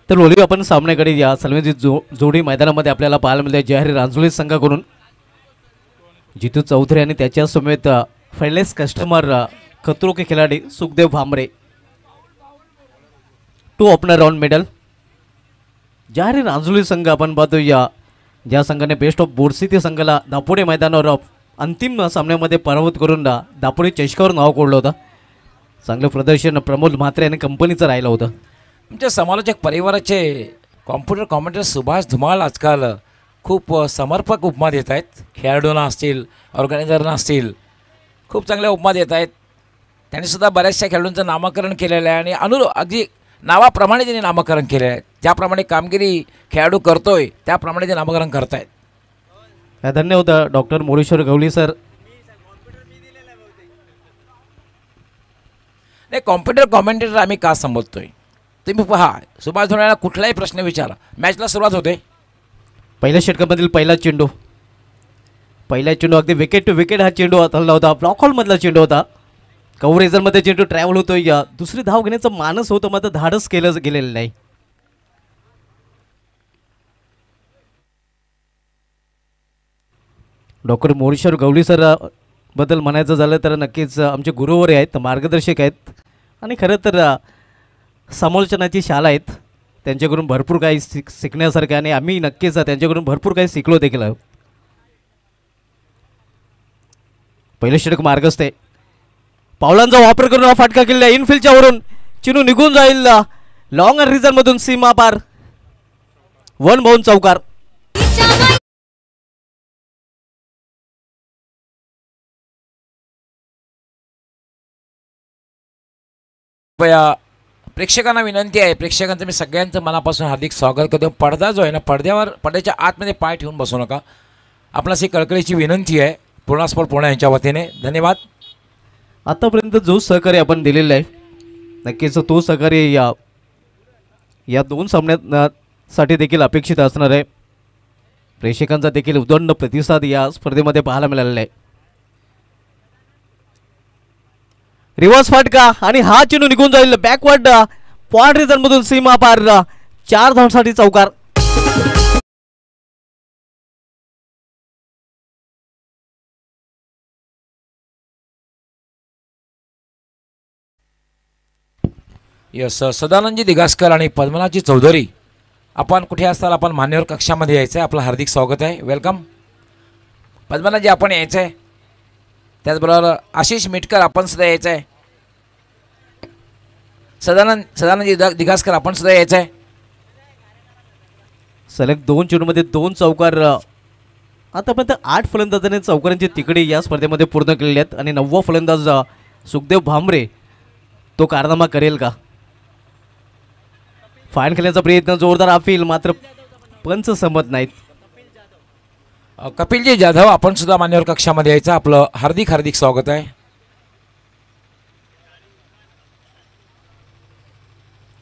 तर बोलूया आपण सामन्याकडे. या सलवेची जोडी मैदानामध्ये आपल्याला पाहायला मिळते जयहरी रांजोळी संघाकडून. जितू चौधरी आणि त्याच्या समेत finalist customer Khatron Ke Khiladi Sukhdev Bhamre. 2 opener round medal. Jayhari Ranjoli संघ आपण पाहतो या ज्या संघाने बेस्ट ऑफ बोरसिटी संघाला दापोडे मैदानावर अंतिम सामन्यामध्ये पराभूत करून दापोडे चषकावर नाव कोडलं होतं. चांगलं प्रदर्शन प्रमोद म्हात्रे आणि कंपनीचं राहिलं होतं. आमच्या समालोचक परिवाराचे कॉम्प्युटर कॉमेंटर सुभाष धुमाळ आजकाल खूप समर्पक उपमा देत आहेत. खेळाडूंना असतील, ऑर्गनायझरना असतील, खूप चांगल्या उपमा देत आहेत. त्यांनीसुद्धा बऱ्याचशा खेळाडूंचं नामकरण केलेलं आहे आणि अगदी नावाप्रमाणे त्यांनी नामकरण केलेलं आहे. ज्याप्रमाणे कामगिरी खेळाडू करतोय त्याप्रमाणे ते नामकरण करत आहेत. धन्यवाद डॉक्टर मोरेश्वर गवळी सर. नाही, कॉम्प्युटर कॉमेंटेटर आम्ही का संबोधतोय तुम्ही पहा. सुभाष धोण्याला कुठलाही प्रश्न विचारा, मॅचला सुरुवात होते. पहिल्या षटकामधील पहिला चेंडू अगदी विकेट टू विकेट हा चेंडू हल्ला होता. ब्लॉक हॉलमधला चेंडू होता. कव्हरेजरमध्ये चेंडू ट्रॅव्हल होतोय. या दुसरी धाव घेण्याचं मानस होतं, मात्र धाडस केलं गेलेलं नाही. डॉक्टर मोरेश्वर गवळी सर बद्दल म्हणायचं झालं तर नक्कीच आमचे गुरुवर आहेत, मार्गदर्शक आहेत आणि खरं तर समालोचनाची शाळा आहेत. त्यांच्याकडून भरपूर काही शिकण्यासारखं आणि आम्ही नक्कीच त्यांच्याकडून भरपूर काही शिकलो देखील आहोत. पहिलं षटक मार्गस्थ आहे. पावलांचा वापर करून हा फटका केलेला इनफिल्डच्या वरून चिनू निघून जाईल लॉंग रिझन मधून सीमा पार. 1 बाउंड चौकार. प्रेक्षकांना विनंती आहे, प्रेक्षकांचं मी सगळ्यांचं मनापासून हार्दिक स्वागत करतो. पडदा जो आहे ना, पडद्याच्या आतमध्ये पाय ठेवून बसू नका. आपणास ही कळकळीची विनंती आहे पूर्णा स्पोर्ट पुणे यांच्या वतीने. धन्यवाद. आतापर्यंत जो सहकार्य आपण दिलेला आहे नक्कीच तो सहकार्य या 2 सामन्यांसाठी देखील अपेक्षित असणार आहे. प्रेक्षकांचा देखील उदंड प्रतिसाद या स्पर्धेमध्ये पाहायला मिळालेला आहे. रिव्हर्स फटका आणि हा चेंडू निघून जाईल बॅकवर्ड पॉइंट रिझन मधून सीमा पार. 4 धावांसाठी चौकार. यस, सदानंदजी दिगासकर आणि पद्मनाथजी चौधरी, आपण कुठे असताल, आपण मान्यवर कक्षामध्ये यायचं आहे. आपलं हार्दिक स्वागत आहे, वेलकम. पद्मनाथजी आपण यायचं आहे. त्याचबरोबर आशिष मिटकर आपण सुद्धा यायचं आहे. सदानंदजी दिगासकर आपण सुद्धा यायचं आहे. सलग 2 चेंडूमध्ये 2 चौकार. आतापर्यंत 8 फलंदाजांनी चौकारांची तिकडी या स्पर्धेमध्ये पूर्ण केलेली आहेत आणि 9वा फलंदाज सुखदेव भामरे तो कारनामा करेल का? फाईन खेळण्याचा प्रयत्न जोरदार अपील, मात्र पंच संमत नाहीत. कपिलजी जाधव आपण सुद्धा मान्यवर कक्षामध्ये यायचं. आपलं हार्दिक हार्दिक स्वागत आहे.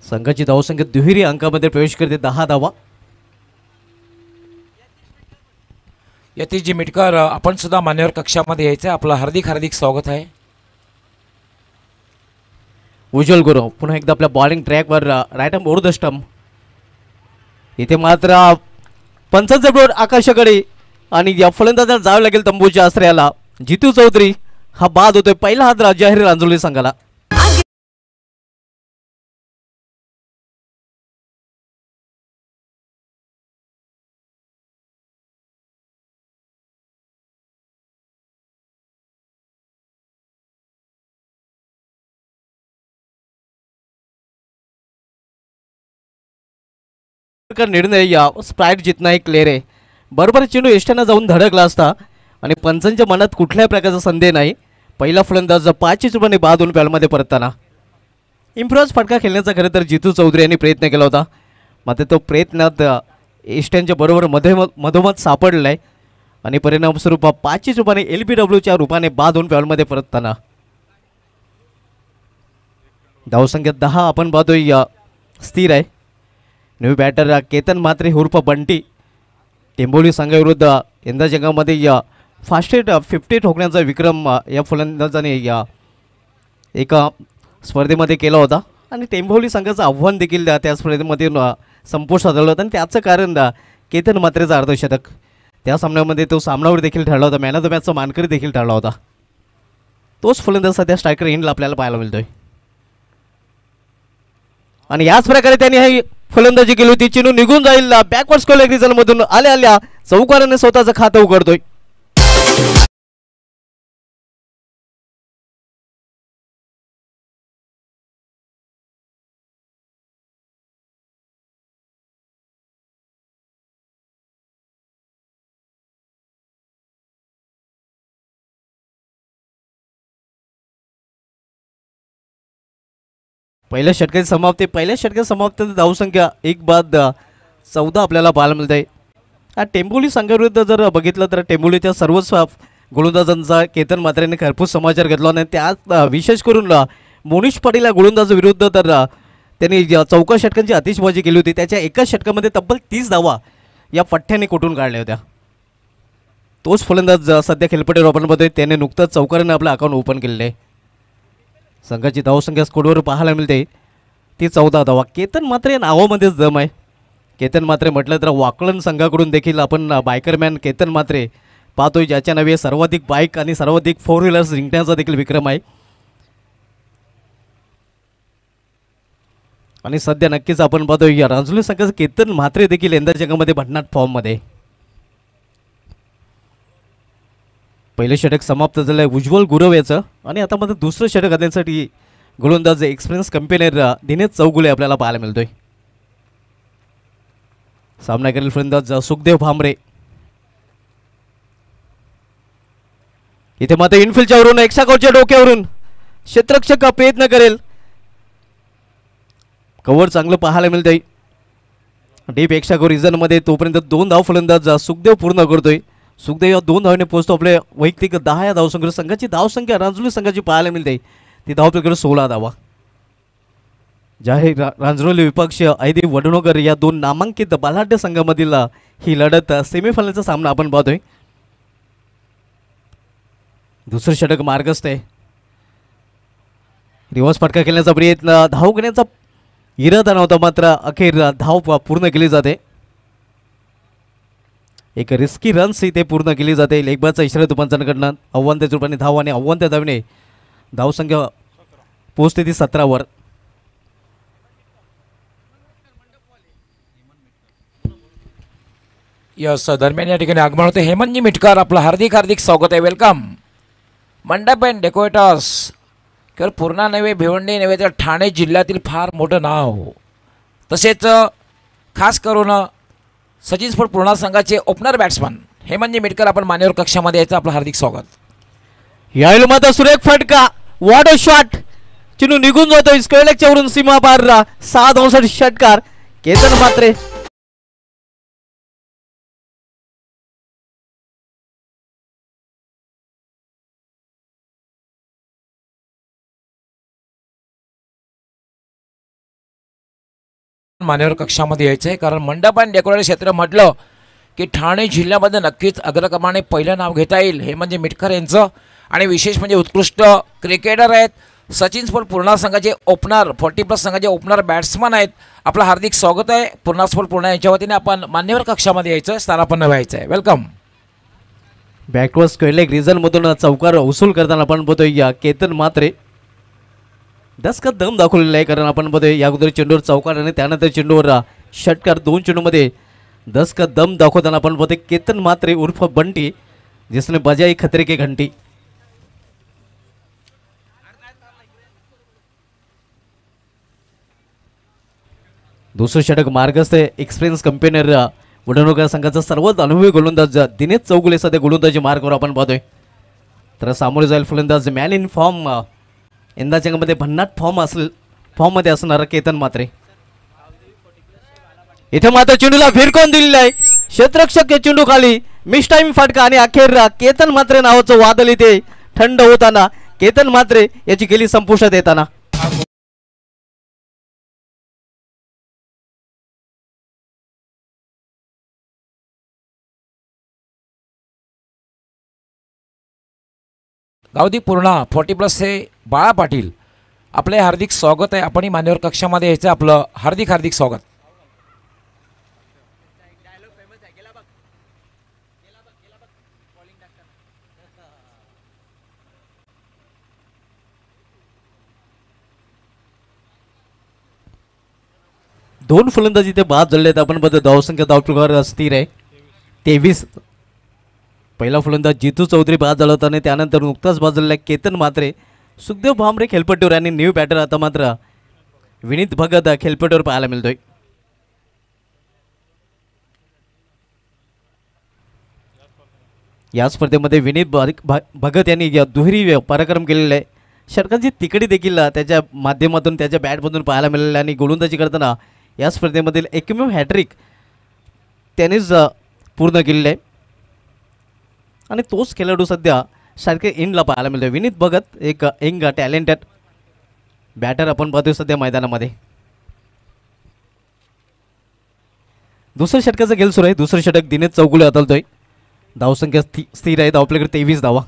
संघाची धावसंख्या दुहेरी अंकामध्ये प्रवेश करते, 10 धावा. यतीशजी मिटकर आपण सुद्धा मान्यवर कक्षामध्ये यायचं. आपलं हार्दिक हार्दिक स्वागत आहे. उज्ज्वल गुरु पुन्हा एकदा आपल्या बॉलिंग ट्रॅकवर right arm over the stump. इथे मात्र पंचांचा बोर्ड आकाशाकडे आणि या फलंदाजाला जावं लागेल तंबूच्या आश्रयाला. जितू चौधरी हा बाद होतोय. पहिला हात जयहरी रांजोळी संघाला. निर्णय या स्प्राईट जितना एक क्लिअर आहे. बरोबर चेंडू एष्ट्यानं जाऊन धडकला असता आणि पंचांच्या मनात कुठल्याही प्रकारचा संदेह नाही. पहिला फलंदाज 5 चुबाने बाद होऊन बॅलमध्ये परतताना इम्प्रोज फटका खेळण्याचा खरं तर जितू चौधरी यांनी प्रयत्न केला होता, मात्र तो प्रयत्नात एष्ट्यांच्या बरोबर मधोमध सापडलेला आहे आणि परिणामस्वरूप 5 चुबाने LBWच्या रूपाने बाद होऊन बॅलमध्ये परतताना धावसंख्या 10 आपण पाहतोय स्थिर आहे. नवी बॅटर केतन म्हात्रे उर्फ बंटी टेंबोली संघाविरुद्ध यंदा जगामध्ये फास्टेस्ट 50 ठोकण्याचा विक्रम या फलंदाजाने एका स्पर्धेमध्ये केला होता आणि टेंबोली संघाचं आव्हान देखील त्या स्पर्धेमध्ये संपुष्ट साधलं होतं आणि त्याचं कारण केतन मात्रेचं अर्धशतक. त्या सामन्यामध्ये तो सामनावर देखील ठरला होता, मॅन ऑफ द मॅचचा मानकरी देखील ठरला होता. तोच फलंदाज सध्या स्ट्रायकर एंडला आपल्याला पाहायला मिळतोय आणि याच प्रकारे त्यांनी ही फलंदाजी केली होती. चिनू निघून जाईल बॅकवर्ड स्कोर रिझल्ट मधून आल्या चौकाराने स्वतःचं खातं उघडतोय. पहिल्या षटकाची समाप्ती धावसंख्या 1 बाद 14 आपल्याला पाहायला मिळत आहे. हा टेंबोली संघाविरुद्ध जर बघितलं तर टेंबोलीच्या सर्वच गोलंदाजांचा केतन मात्रेने खरपूस समाचार घेतला आणि त्यात विशेष करून मोनिश पाटील या गोलंदाजाविरुद्ध तर त्यांनी चौका षटकांची आतिषबाजी केली होती. त्याच्या एका षटकामध्ये तब्बल 30 धावा या पठ्ठ्याने कुठून काढल्या होत्या. तोच फलंदाज सध्या खेळपट्टीवर आपण बघतोय, त्याने नुकताच चौकाराने आपलं अकाउंट ओपन केलेलं आहे. संघाची धावसंख्या स्कोरवर पाहायला मिळते ती 14 धावा. केतन मात्रे नावामध्येच दम आहे. केतन मात्रे म्हटलं तर वाकलन संघाकडून देखील आपण बायकरमॅन केतन मात्रे पाहतोय, ज्याच्या नावे सर्वाधिक बाईक आणि सर्वाधिक 4 व्हीलर्स जिंकण्याचा देखील विक्रम आहे. आणि सध्या नक्कीच आपण पाहतोय या रांजोली संघाचं केतन म्हात्रे देखील यंदाच्या जगामध्ये भन्नाट फॉर्ममध्ये. पहिलं षटक समाप्त झालं आहे उज्ज्वल गुरव याचं आणि आता मात्र दुसरं षटक आणण्यासाठी गोलंदाज एक्सपिरियन्स कंपेनर दिनेश चौगुले आपल्याला पाहायला मिळतोय. सामना करेल फलंदाज सुखदेव भामरे. इथे मात्र इनफिल्डच्या वरून एक्साकोटच्या डोक्यावरून क्षेत्ररक्षक प्रयत्न करेल. कव्हर चांगलं पाहायला मिळतंय डीप एक्साको रिझनमध्ये. तोपर्यंत 2 धाव फलंदाज सुखदेव पूर्ण करतोय. सुखदेव या 2 धावाने पोहोचतो आपल्या वैयक्तिक 10 या धावसंख्या. संघाची धावसंख्या रांजोली संघाची पाहायला मिळते ती धावपैकी 16 धावा. जाहीर रांजरोली विपक्ष ऐदी वडनोगर या 2 नामांकित बलाढ्य संघामधील ही लढत सेमीफायनलचा सामना आपण पाहतोय. दुसरं षटक मार्गस्थ आहे. रिव्हर्स फटका खेळण्याचा प्रयत्न, धाव घेण्याचा इरादा नव्हता, मात्र अखेर धाव पूर्ण केली जाते. एक रिस्की रन्स इथे पूर्ण केली जाते. लेगबाजचा इशारा तुपांचाकडनं आव्हानत्या रूपाने धाव आणि आव्हानत्या धावने धावसंख्या पोहोचते ती 17 वर. यस, दरम्यान या ठिकाणी आगमन होते हेमंतजी मिटकर. आपलं हार्दिक हार्दिक स्वागत आहे. वेलकम. मंडप अँड डेकोरेटर्स केवळ पूर्णा नव्हे, भिवंडी नव्हे, तर ठाणे जिल्ह्यातील फार मोठं नाव. तसेच खास करून सचिन स्पोर्ट पूर्णा संघाचे ओपनर बॅट्समन हेमंतजी मिटकर आपण मान्यवर कक्षामध्ये यायचं आपलं हार्दिक स्वागत. यावेळी मात्र सुरेख फटका, वॉट अ शॉट. चिनू निघून जातोय स्क्वेअरलेगच्या वरून सीमा पार. 6 धावांसाठी षटकार. केतन मात्रे मान्यवर कक्षामध्ये यायचं आहे, कारण मंडप आणि डेकोरेटर क्षेत्र म्हटलं की ठाणे जिल्ह्यामध्ये नक्कीच अग्रक्रमाने पहिलं नाव घेता येईल हेमंतजी मिटकर यांचं. आणि विशेष म्हणजे उत्कृष्ट क्रिकेटर आहेत. सचिन स्पोर्ट पूर्णा संघाचे ओपनर, 40+ संघाचे ओपनर बॅट्समन आहेत. आपलं हार्दिक स्वागत आहे. पूर्णा स्पोर्ट पूर्णा यांच्या वतीने आपण मान्यवर कक्षामध्ये यायचं, स्थानापन्न व्हायचं आहे. वेलकम. बॅकवर्ड स्क्वेअरलेग रिझनमधून चौकार वसूल करताना आपण बघतोय या केतन मात्रे 10 का दम दाखवलेला आहे. कारण आपण बघतोय या अगोदर चेंडूवर चौकार आणि त्यानंतर चेंडूवर षटकार. 2 चेंडूमध्ये 10 का दम दाखवताना आपण बघतोय केतन मात्रे उर्फ बंटी, जिसने बजाई खतरे की घंटी. दुसरं षटक मार्गस्थ एक्सपिरियन्स कंपेनर वडनोकर संघाचा सर्वात अनुभवी गोलंदाज दिनेश चौगुले सध्या गोलंदाजी मार्गावर आपण पाहतोय. तर सामोरे जाईल फलंदाज मॅन इन फॉर्म, यंदाच्या मध्ये भन्नाट फॉर्ममध्ये असणारा केतन मात्रे. इथे मात्र चेंडूला भिरकून दिलेला आहे. क्षेत्ररक्षक चेंडू खाली मिस टाइम फटका आणि अखेर केतन मात्रे नावाचं वादळ इथे थंड होताना केतन मात्रे याची गेली संपुष्टात येताना. गावदी पूर्णा 40+ हे बाळा पाटील, आपले हार्दिक स्वागत आहे. आपणही मान्यवर कक्षामध्ये यायचं, आपलं हार्दिक हार्दिक स्वागत. 2 फलंदाज इथे बाद झालेत. आपण बघतो धावसंख्या धावपृष्ठावर स्थिर आहे 23. पहिला फलंदाज जितू चौधरी बाद झाला होता आणि त्यानंतर नुकताच बाद झालेला केतन मात्रे, सुखदेव भामरे खेळपट्टीवर आणि न्यू बॅटर आता मात्र विनीत भगत खेळपट्टीवर पाहायला मिळतोय. या स्पर्धेमध्ये विनीत भगत यांनी दुहेरी पराक्रम केलेला आहे. षटकांची तिकडी देखील त्याच्या माध्यमातून त्याच्या बॅटमधून पाहायला मिळालेला आणि गोलंदाजी करताना या स्पर्धेमधील एकमेव हॅट्रिक त्यानेच पूर्ण केलेलं आहे आणि तोच खेळाडू सध्या सारखे इनला पाहायला मिळतो. विनीत भगत एक यंग टॅलेंटेड बॅटर आपण पाहतोय सध्या मैदानामध्ये. दुसऱ्या षटकाचा खेळ सुरू आहे. दुसरं षटक दिनेश चौगुले हाताळतोय. धावसंख्या स्थिर आहे. धावपल्याकडे 23 धावा.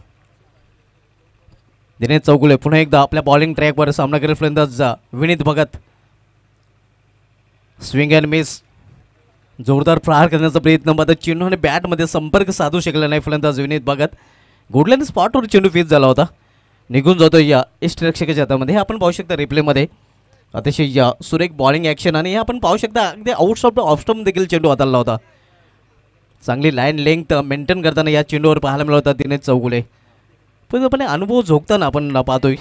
दिनेश चौगुले पुन्हा एकदा आपल्या बॉलिंग ट्रॅकवर सामना करेल फलंदाज Vineet Bhagat. Swing and miss, जोरदार प्रहार करण्याचा प्रयत्न मात्र चेंडूने बॅटमध्ये संपर्क साधू शकला नाही फलंदाज विनीत भगत. गोडल्याने स्पॉटवर चेंडू फिस झाला होता, निघून जातो या यष्टिरक्षकाच्या हातामध्ये. हे आपण पाहू शकता रिप्लेमध्ये. अतिशय सुरेख बॉलिंग ॲक्शन आणि हे आपण पाहू शकता अगदी आउटस्टॉप ऑफस्टॉप देखील चेंडू हाताळला होता. चांगली लाईन लेंथ मेंटेन करताना या चेंडूवर पाहायला मिळत होता दिनेश चौगुले. पूर्णपणे अनुभव झोकताना आपण पाहतोय.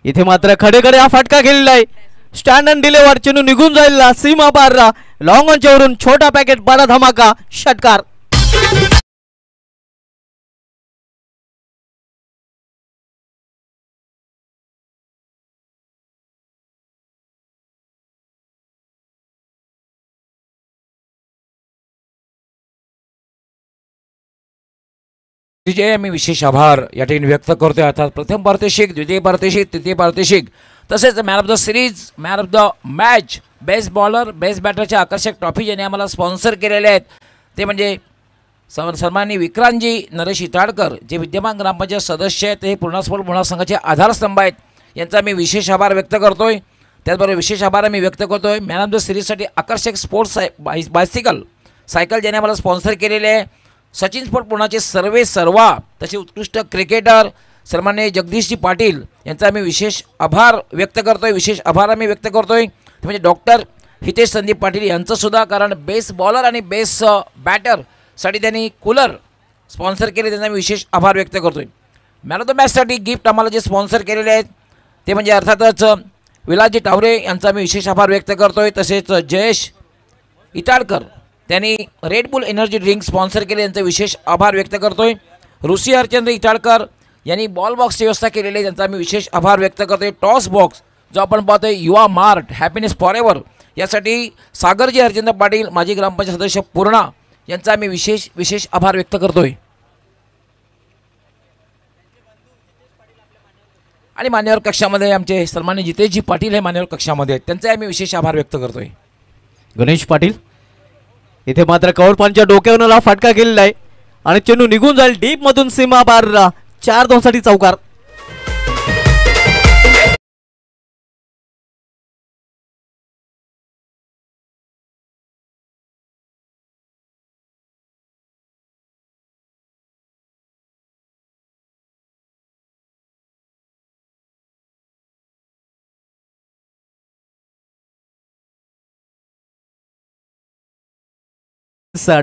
इथे मात्र खडे खडे हा फटका खेळलेला आहे. स्टँड अँड डिलेवर चेंडू निघून जाईल सीमा पार. लॉंग ऑनच्या वरून छोटा पॅकेट बडा धमाका षटकार. विजय मी विशेष आभार या ठिकाणी व्यक्त करतोय. अर्थात प्रथम पारितोषिक, द्वितीय पारितोषिक, तृतीय पारितोषिक, तसेच man of the series, man of the match, best bowler, best बॅटरच्या आकर्षक ट्रॉफी ज्याने आम्हाला स्पॉन्सर केलेले आहेत ते म्हणजे सन्माननीय विक्रांतजी नरेश इटाडकर, जे विद्यमान ग्रामपंचायत सदस्य आहेत, ते पूर्णा स्पोर्ट बुलढाणा संघाचे आधारस्तंभ आहेत. यांचा मी विशेष आभार व्यक्त करतोय. त्याचबरोबर विशेष आभार मी व्यक्त करतोय मॅन ऑफ द सिरीजसाठी आकर्षक स्पोर्ट्स बायसिकल सायकल ज्याने आम्हाला स्पॉन्सर केलेले आहे. सचिन स्पोर्ट पुण्याचे सर्वा तसे उत्कृष्ट क्रिकेटर सन्माननीय जगदीशजी पाटील यांचा आम्ही विशेष आभार व्यक्त करतोय. विशेष आभार आम्ही व्यक्त करतोय म्हणजे डॉक्टर हितेश संदीप पाटील यांचंसुद्धा, कारण बेस्ट बॉलर आणि बेस्ट बॅटरसाठी त्यांनी कूलर स्पॉन्सर केले, त्यांचा मी विशेष आभार व्यक्त करतोय. मॅन ऑफ द मॅचसाठी गिफ्ट आम्हाला जे स्पॉन्सर केलेले आहेत ते म्हणजे अर्थातच विलासजी टावरे यांचा मी विशेष आभार व्यक्त करतोय. तसेच जयेश इटाडकर त्यांनी red boule energy drink sponsor केले, यांचा विशेष आभार व्यक्त करतोय. ऋषी हरचंद्र इटाडकर यांनी बॉल बॉक्सची व्यवस्था केलेली आहे, त्यांचा मी विशेष आभार व्यक्त करतोय. टॉस बॉक्स जो आपण पाहतोय युवा मार्ट हॅपीनेस फॉर एव्हर यासाठी सागरजी हरचंद्र पाटील माजी ग्रामपंचायत सदस्य पूर्णा यांचा मी विशेष आभार व्यक्त करतोय. आणि मान्यवर कक्षामध्ये आमचे सन्माननीय जितेशजी पाटील हे मान्यवर कक्षामध्ये आहेत, त्यांचा आम्ही विशेष आभार व्यक्त करतोय. गणेश पाटील इथे मात्र कवरपानच्या डोक्यावरला फटका केलेला आहे आणि चेंडू निघून जाईल डीप मधून सीमा पार. 4-2 साठी चौकार.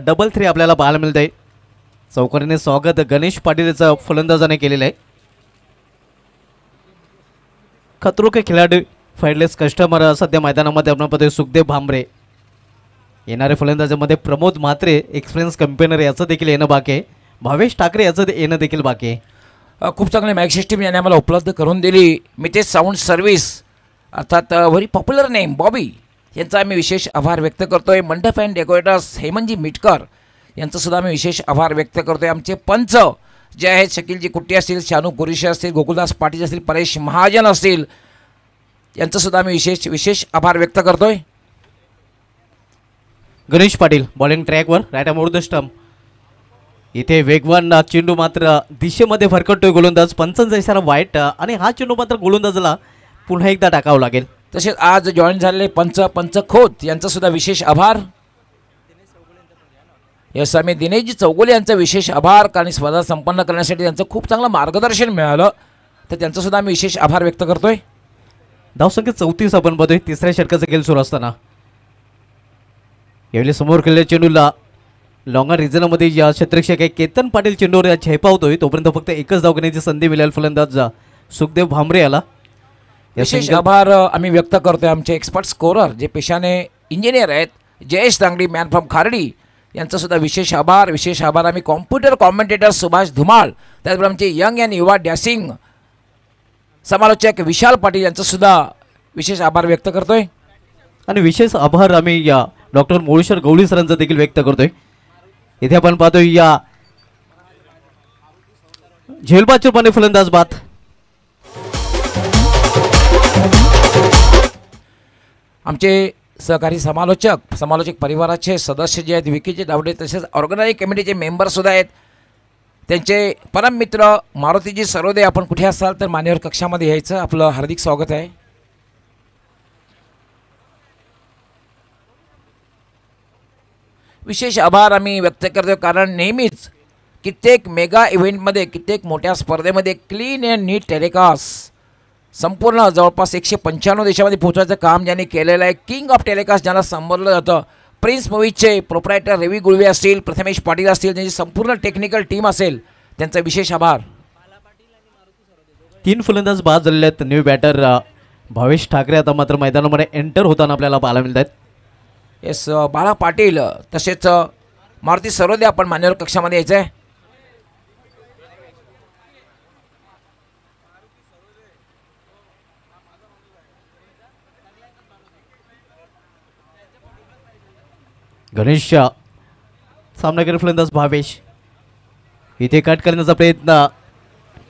डबल 3 आपल्याला पाहायला मिळत आहे. चौकारीने स्वागत गणेश पाटीलचा फलंदाजाने केलेलं आहे. खतरो के खिलाडी फायरलेस कस्टमर सध्या मैदानामध्ये आपण पाहतोय. सुखदेव भामरे येणारे फलंदाजामध्ये प्रमोद म्हात्रे एक्सपिरियन्स कंपेनर याचं देखील येणं बाकी आहे. भावेश ठाकरे याचं येणं देखील बाकी आहे. खूप चांगली मॅच सिस्टीम याने आम्हाला उपलब्ध करून दिली. मितेश साऊंड सर्व्हिस अर्थात व्हेरी पॉप्युलर नेम बॉबी यांचा आम्ही विशेष आभार व्यक्त करतोय. मंडप अँड डेकोरेटर्स हेमंतजी मिटकर यांचासुद्धा आम्ही विशेष आभार व्यक्त करतोय. आमचे पंच जे आहेत शकीलजी कुट्टी असतील, शानू कुरेशी असतील, गोकुलदास पाटील असतील, परेश महाजन असतील, यांचासुद्धा आम्ही विशेष आभार व्यक्त करतोय. गणेश पाटील बॉलिंग ट्रॅकवर राईट मोड द स्टंप. इथे वेगवान चेंडू मात्र दिशेमध्ये फरकटतोय गोलंदाज. पंचांचा इशारा वाईट आणि हा चेंडू मात्र गोलंदाजाला पुन्हा एकदा टाकावं लागेल. तसेच आज जॉईन झालेले पंच खोत यांचासुद्धा विशेष आभार. यस आम्ही दिनेशजी चौगुले यांचा विशेष आभार, कारण स्पर्धा संपन्न करण्यासाठी त्यांचं खूप चांगलं मार्गदर्शन मिळालं, तर त्यांचासुद्धा आम्ही विशेष आभार व्यक्त करतोय. धावसंख्या 34 आपण बघतोय तिसऱ्या षटकाचा खेळ सुरू असताना यावेळी समोर खेळलेल्या चेंडूला लॉंगर रिजनमध्ये या क्षेत्ररक्षक आहे केतन पाटील चेंडूवर झेपावतोय तोपर्यंत फक्त एकच धाव घेण्याची संधी मिळेल फलंदाज सुखदेव भामरे याला. विशेष आभार आम्ही व्यक्त करतोय आमचे एक्सपर्ट स्कोरर जे पेशाने इंजिनियर आहेत जयेश दांगडी मॅन फ्रॉम खार्डी यांचा सुद्धा विशेष आभार आम्ही कॉम्प्युटर कॉमेंटेटर सुभाष धुमाळ त्याचबरोबर आमचे यंग अँड युवा डॅसिंग समालोचक विशाल पाटील यांचा सुद्धा विशेष आभार व्यक्त करतोय. आणि विशेष आभार आम्ही या डॉक्टर मोळेश्वर गवळी सरांचा देखील व्यक्त करतोय. इथे आपण पाहतोय या झेलबाजूपणे फलंदाज बाद. आमचे सहकारी समालोचक परिवाराचे सदस्य जे आहेत विकीचे दावडे तसेच ऑर्गनायझिंग कमिटीचे मेंबर सुद्धा आहेत त्यांचे परम मित्र मारुतीजी सरोदे आपण कुठे असाल तर मान्यवर कक्षामध्ये यायचं आपलं हार्दिक स्वागत आहे. विशेष आभार आम्ही व्यक्त करतो कारण नेहमीच कित्येक मेगा इव्हेंटमध्ये कित्येक मोठ्या स्पर्धेमध्ये क्लीन अँड नीट टेलिकास्ट संपूर्ण जवळपास 195 देशामध्ये पोहोचवायचं काम ज्यांनी केलेलं आहे. किंग ऑफ टेलिकास्ट ज्याला संबोधलं जातं प्रिन्स मूवीजचे प्रोप्रायटर रवी गुळवे असतील प्रथमेश पाटील असतील त्यांची संपूर्ण टेक्निकल टीम असेल त्यांचा विशेष आभार. 3 फलंदाज बाद झालेले आहेत. न्यू बॅटर भावेश ठाकरे आता मात्र मैदानामध्ये एंटर होताना आपल्याला पाहायला मिळत आहेत. येस बाळा पाटील तसेच मारुती सरोदे आपण मान्यवर कक्षामध्ये यायचं आहे. गणेश सामनागिरी फलंदाज भावेश इथे कट करण्याचा प्रयत्न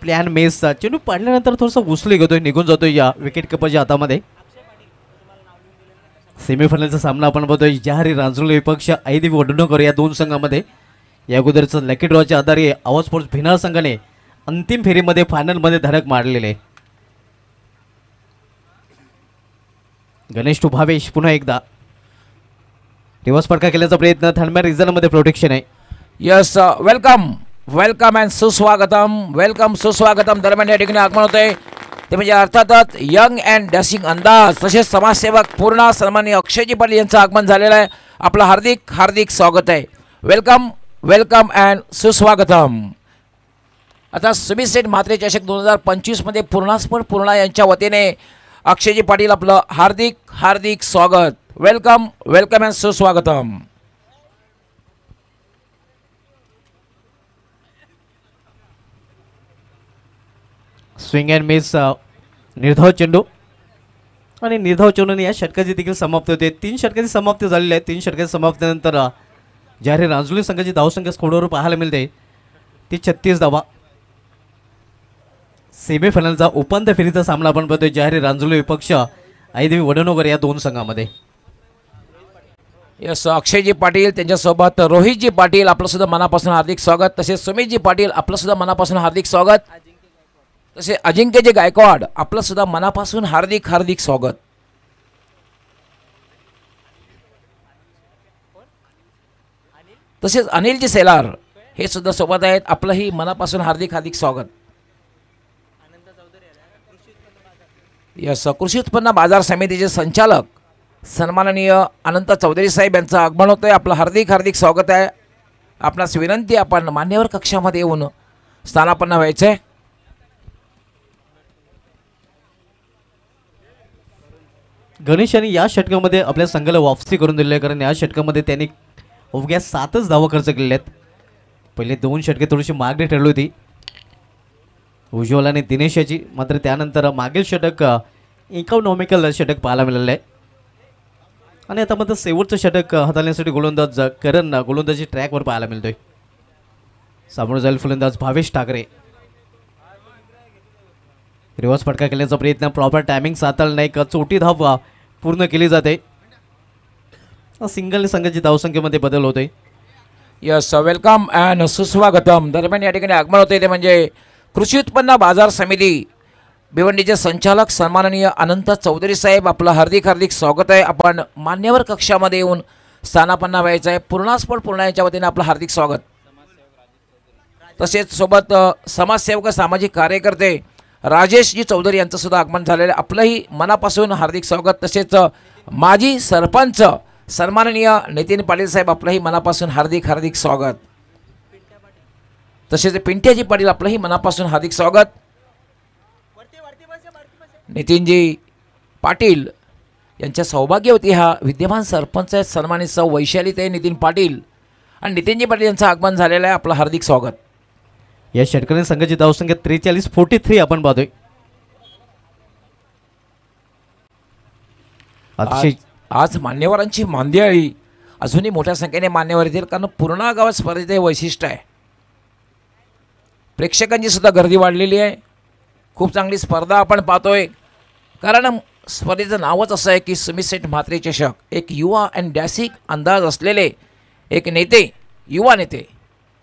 प्लॅन मेसचा चेंडू पाडल्यानंतर थोडासा घुसली घेतोय निघून जातोय या विकेट किपरच्या हातामध्ये. सेमीफायनलचा सामना आपण बघतोय जहारी रांजोली विपक्ष ऐदेवी वडनगर या दोन संघामध्ये. या अगोदरचं लकी ड्रॉच्या आधारे आवाज स्पोर्ट्स भिनार संघाने अंतिम फेरीमध्ये फायनलमध्ये धडक मारलेले. गणेश टू भावेश पुन्हा एकदा रिवर्स फटका केल्याचा प्रयत्न थर्मल रिझनमध्ये प्रोटेक्शन आहे. यस वेलकम अँड सुस्वागतम दरम्यान या ठिकाणी आगमन होतंय ते म्हणजे अर्थातच यंग अँड डॅशिंग अंदाज तसेच समाजसेवक पूर्ण सन्माननीय अक्षयजी पाटील यांचं आगमन झालेलं आहे. आपलं हार्दिक स्वागत आहे. वेलकम अँड सुस्वागतम. आता सुमित सेठ म्हात्रे चषक 2025 मध्ये पूर्णा यांच्या वतीने अक्षयजी पाटील आपलं हार्दिक स्वागत. वेलकम अँड सुस्वागतम. स्विंग अँड मिस निर्धाव चेंडू आणि निर्धाव चेंडूने या षटकाची देखील समाप्ती होते. 3 षटकाची समाप्ती झालेली आहे. 3 षटकाची समाप्तीनंतर जाहीर रांजोली संघाची धावसंख्या स्कोरवर पाहायला मिळते ती 36 धावा. सेमीफायनलचा उपांत्य फेरीचा सामना आपण बघतोय जाहीर रांजोली विपक्ष ऐदेवी वडनगर या दोन संघामध्ये. यस अक्षयजी पाटील त्यांच्यासोबत रोहितजी पाटील आपलं सुद्धा मनापासून हार्दिक स्वागत. तसेच सुमितजी पाटील आपलं सुद्धा मनापासून हार्दिक स्वागत. तसे अजिंक्यजी गायकवाड आपलं सुद्धा मनापासून हार्दिक स्वागत. तसेच अनिलजी सेलार हे सुद्धा सोबत आहेत आपलंही मनापासून हार्दिक स्वागत. यस कृषी उत्पन्न बाजार समितीचे संचालक सन्माननीय अनंत चौधरी साहेब यांचं आगमन होतंय. आपलं हार्दिक स्वागत आहे. आपणास विनंती आपण मान्यवर कक्षामध्ये येऊन स्थानापन्न व्हायचंय. गणेश यांनी या षटकामध्ये आपल्या संघाला वापसी करून दिली आहे कारण या षटकामध्ये त्यांनी अवघ्या 7च धावा खर्च केलेले आहेत. पहिले 2 षटके थोडीशी मागे ठरली होती उज्ज्वल आणि दिनेश याची. मात्र त्यानंतर मागील षटक इकॉनॉमिकल षटक पाहायला मिळालं आहे आणि आता मात्र शेवटचं षटक हाताळण्यासाठी गोलंदाज करण गोलंदाजी ट्रॅकवर पाहायला मिळतोय. समोर जाईल फलंदाज भावेश ठाकरे. रिवर्स फटका केल्याचा प्रयत्न प्रॉपर टायमिंग साधला नाही का चोटी धाव पूर्ण केली जाते. सिंगल संघाची धावसंख्येमध्ये बदल होतोय. यस वेलकम अँड सुस्वागतम. दरम्यान या ठिकाणी आगमन होते ते म्हणजे कृषी उत्पन्न बाजार समिती भिवंडीचे संचालक सन्माननीय अनंत चौधरी साहेब आपलं हार्दिक स्वागत आहे. आपण मान्यवर कक्षामध्ये येऊन स्थानापन्न व्हायचं आहे. पूर्णा यांच्या वतीने आपलं हार्दिक स्वागत. तसेच सोबत समाजसेवक सामाजिक कार्यकर्ते राजेशजी चौधरी यांचं सुद्धा आगमन झालेलं आहे. आपलंही मनापासून हार्दिक स्वागत. तसेच माजी सरपंच सन्माननीय नितीन पाटील साहेब आपलंही मनापासून हार्दिक हार्दिक स्वागत. तसेच पिंट्याजी पाटील आपलंही मनापासून हार्दिक स्वागत. नितीनजी पाटील यांच्या सौभाग्यवती हा विद्यमान सरपंच आहेत सन्मानित सौ वैशालीताई नितीन पाटील आणि नितीनजी पाटील यांचं आगमन झालेलं आहे. आपलं हार्दिक स्वागत. या षटकांनी संघाची धावसंख्या 43-43 आपण पाहतोय. आज मान्यवरांची मांदियाळी अजूनही मोठ्या संख्येने मान्यवर येतील, कारण पूर्ण गावात स्पर्धेचे हे वैशिष्ट्य आहे. प्रेक्षकांची सुद्धा गर्दी वाढलेली आहे. खूप चांगली स्पर्धा आपण पाहतोय, कारण स्पर्धेचं नावच असं आहे की सुमित सेठ म्हात्रे चषक. एक युवा अँड डॅसिक अंदाज असलेले एक नेते, युवा नेते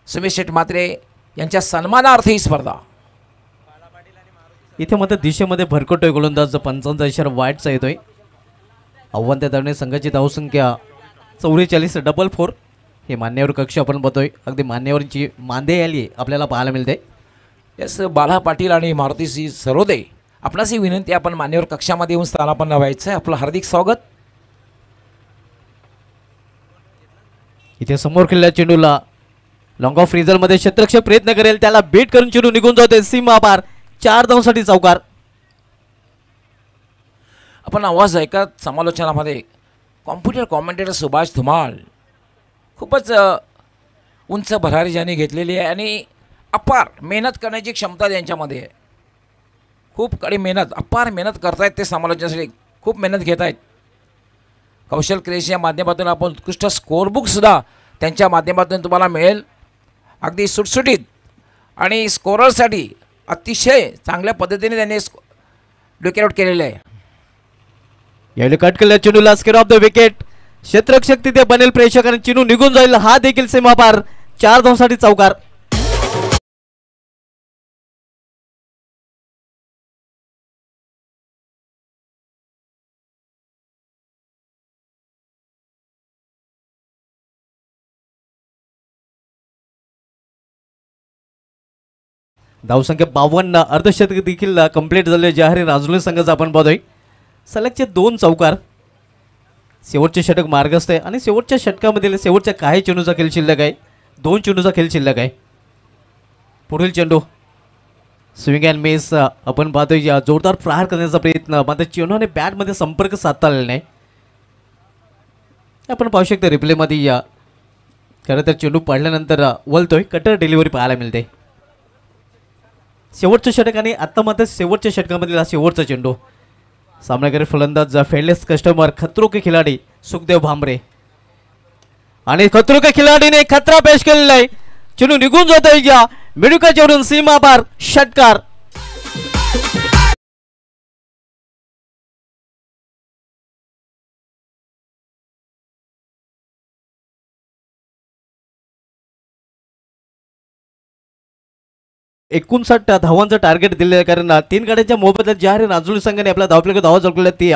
सुमित सेठ म्हात्रे यांच्या सन्मानार्थ ही स्पर्धा. इथे मात्र दिशेमध्ये भरकटतोय गोलंदाज पंचांचा इशारा वाईटचा येतोय. आव्हान त्या दरम्यान संघाची धावसंख्या 44-4. हे मान्यवर कक्ष आपण बघतोय. अगदी मान्यवरांची मांदे आली आपल्याला पाहायला मिळते. यस बाला पाटील आणि मारुतीसी सरोदे आपणास ही विनंती, आपण मान्यवर कक्षामध्ये येऊन स्थानापन्न व्हायचं आहे. आपलं हार्दिक स्वागत. इथे समोर खेळल्या चेंडूला लॉंग ऑफ रिझल्टमध्ये क्षेत्ररक्षक प्रयत्न करेल, त्याला बीट करून चेंडू निघून जातोय सीमा पार. 4 धावांसाठी चौकार. आपण आवाज ऐकत समालोचनामध्ये कॉम्प्युटर कॉमेंटेटर सुभाष धुमाळ खूपच उंच भरारी ज्यांनी घेतलेली आहे आणि अपार मेहनत करण्याची क्षमता त्यांच्यामध्ये आहे. खूप कडी मेहनत, अपार मेहनत करतायत ते समालोचनासाठी, खूप मेहनत घेत आहेत. कौशल क्रिएशनच्या माध्यमातून आपण उत्कृष्ट स्कोअरबुकसुद्धा त्यांच्या माध्यमातून तुम्हाला मिळेल. अगदी सुटसुटीत आणि स्कोररसाठी अतिशय चांगल्या पद्धतीने त्यांनी डोकेआउट केलेलं आहे. यावेळी कट केलेल्या चेंडूला स्केअर ऑफ द विकेट. क्षेत्ररक्षक तिथे बनेल प्रेक्षक आणि चेंडू निघून जाईल. हा देखील सीमापार. 4 धावांसाठी चौकार. धावसंख्या 52. अर्धशतक देखील कंप्लीट झाले. जाहीर राजूर संघाचा आपण पाहतोय. सलगचे 2 चौकार. शेवटचे षटक मार्गस्थ आहे आणि शेवटच्या षटकामधील शेवटच्या काही चेंडूचा खेळ शिल्लक आहे. 2 चेंडूचा खेळ शिल्लक आहे. पुढील चेंडू स्विंग अँड मिस आपण पाहतोय. जोरदार प्रहार करण्याचा प्रयत्न, मात्र चेंडूने बॅटमध्ये संपर्क साधता आलेला नाही. आपण पाहू शकतो रिप्लेमध्ये या खरं तर चेंडू पडल्यानंतर वलतोय. कटर डिलिव्हरी पाहायला मिळते. शेवटचं षटक आणि आत्ता मात्र शेवटच्या षटकामधील हा शेवटचा चेंडू. सामनाकारी फलंदाज फेडलेस कस्टमर खतरो के खिलाडी सुखदेव भामरे आणि खतरो के खिलाडीने खतरा पेश केलेला आहे. चेंडू निघून जातोय. या मिडुका चेंडून सीमा पार. षटकार. एकोणसाठ धावांचं टार्गेट दिलेलं आहे, कारण 3 गाड्यांच्या मोबदल्यात जाहीर राजूर संघाने आपल्या धावपैकी धावा जोडलेल्या ती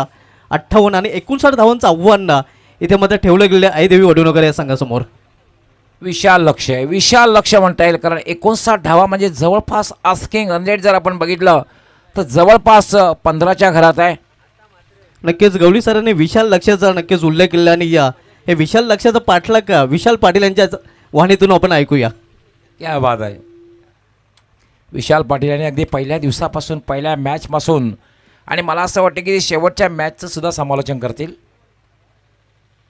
58 आणि 59 धावांचं आव्हान इथे मध्ये ठेवलं गेलं आहे देवी वडूनगर या संघासमोर. विशाल लक्ष्य आहे, विशाल लक्ष्य म्हणता येईल, कारण 59 धावा म्हणजे जवळपास आस्किंग रन रेट जर आपण बघितलं तर जवळपास 15च्या घरात आहे. नक्कीच गवळी सरांनी विशाल लक्ष्याचा नक्कीच उल्लेख केला आणि हे विशाल लक्ष्याचा पाठलाग विशाल पाटील यांच्या वाणीतून आपण ऐकूया. क्या बात आहे. विशाल पाटील यांनी अगदी पहिल्या दिवसापासून, पहिल्या मॅचपासून आणि मला असं वाटतं की शेवटच्या मॅचचं सुद्धा समालोचन करतील.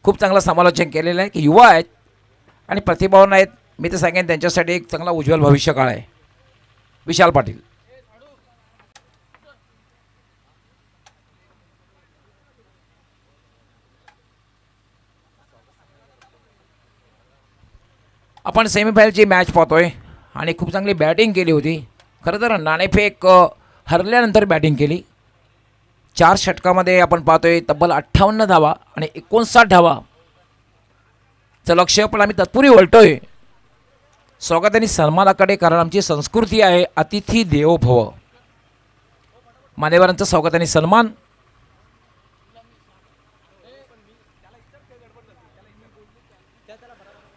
खूप चांगलं समालोचन केलेलं आहे की युवा आहेत आणि प्रतिभावान आहेत. मी तर सांगेन त्यांच्यासाठी एक चांगला उज्ज्वल भविष्यकाळ आहे विशाल पाटील. आपण सेमीफायनलची मॅच पाहतोय आणि खूप चांगली बॅटिंग केली होती. खरं तर नाणेफेक हरल्यानंतर बॅटिंग केली. 4 षटकामध्ये आपण पाहतोय तब्बल 58 धावा आणि 59 धावाचं लक्ष्य पण आम्ही तत्पूर्वी वळतोय स्वागत आणि सन्मानाकडे, कारण आमची संस्कृती आहे अतिथी देवो भव. मान्यवरांचं स्वागत आणि सन्मान.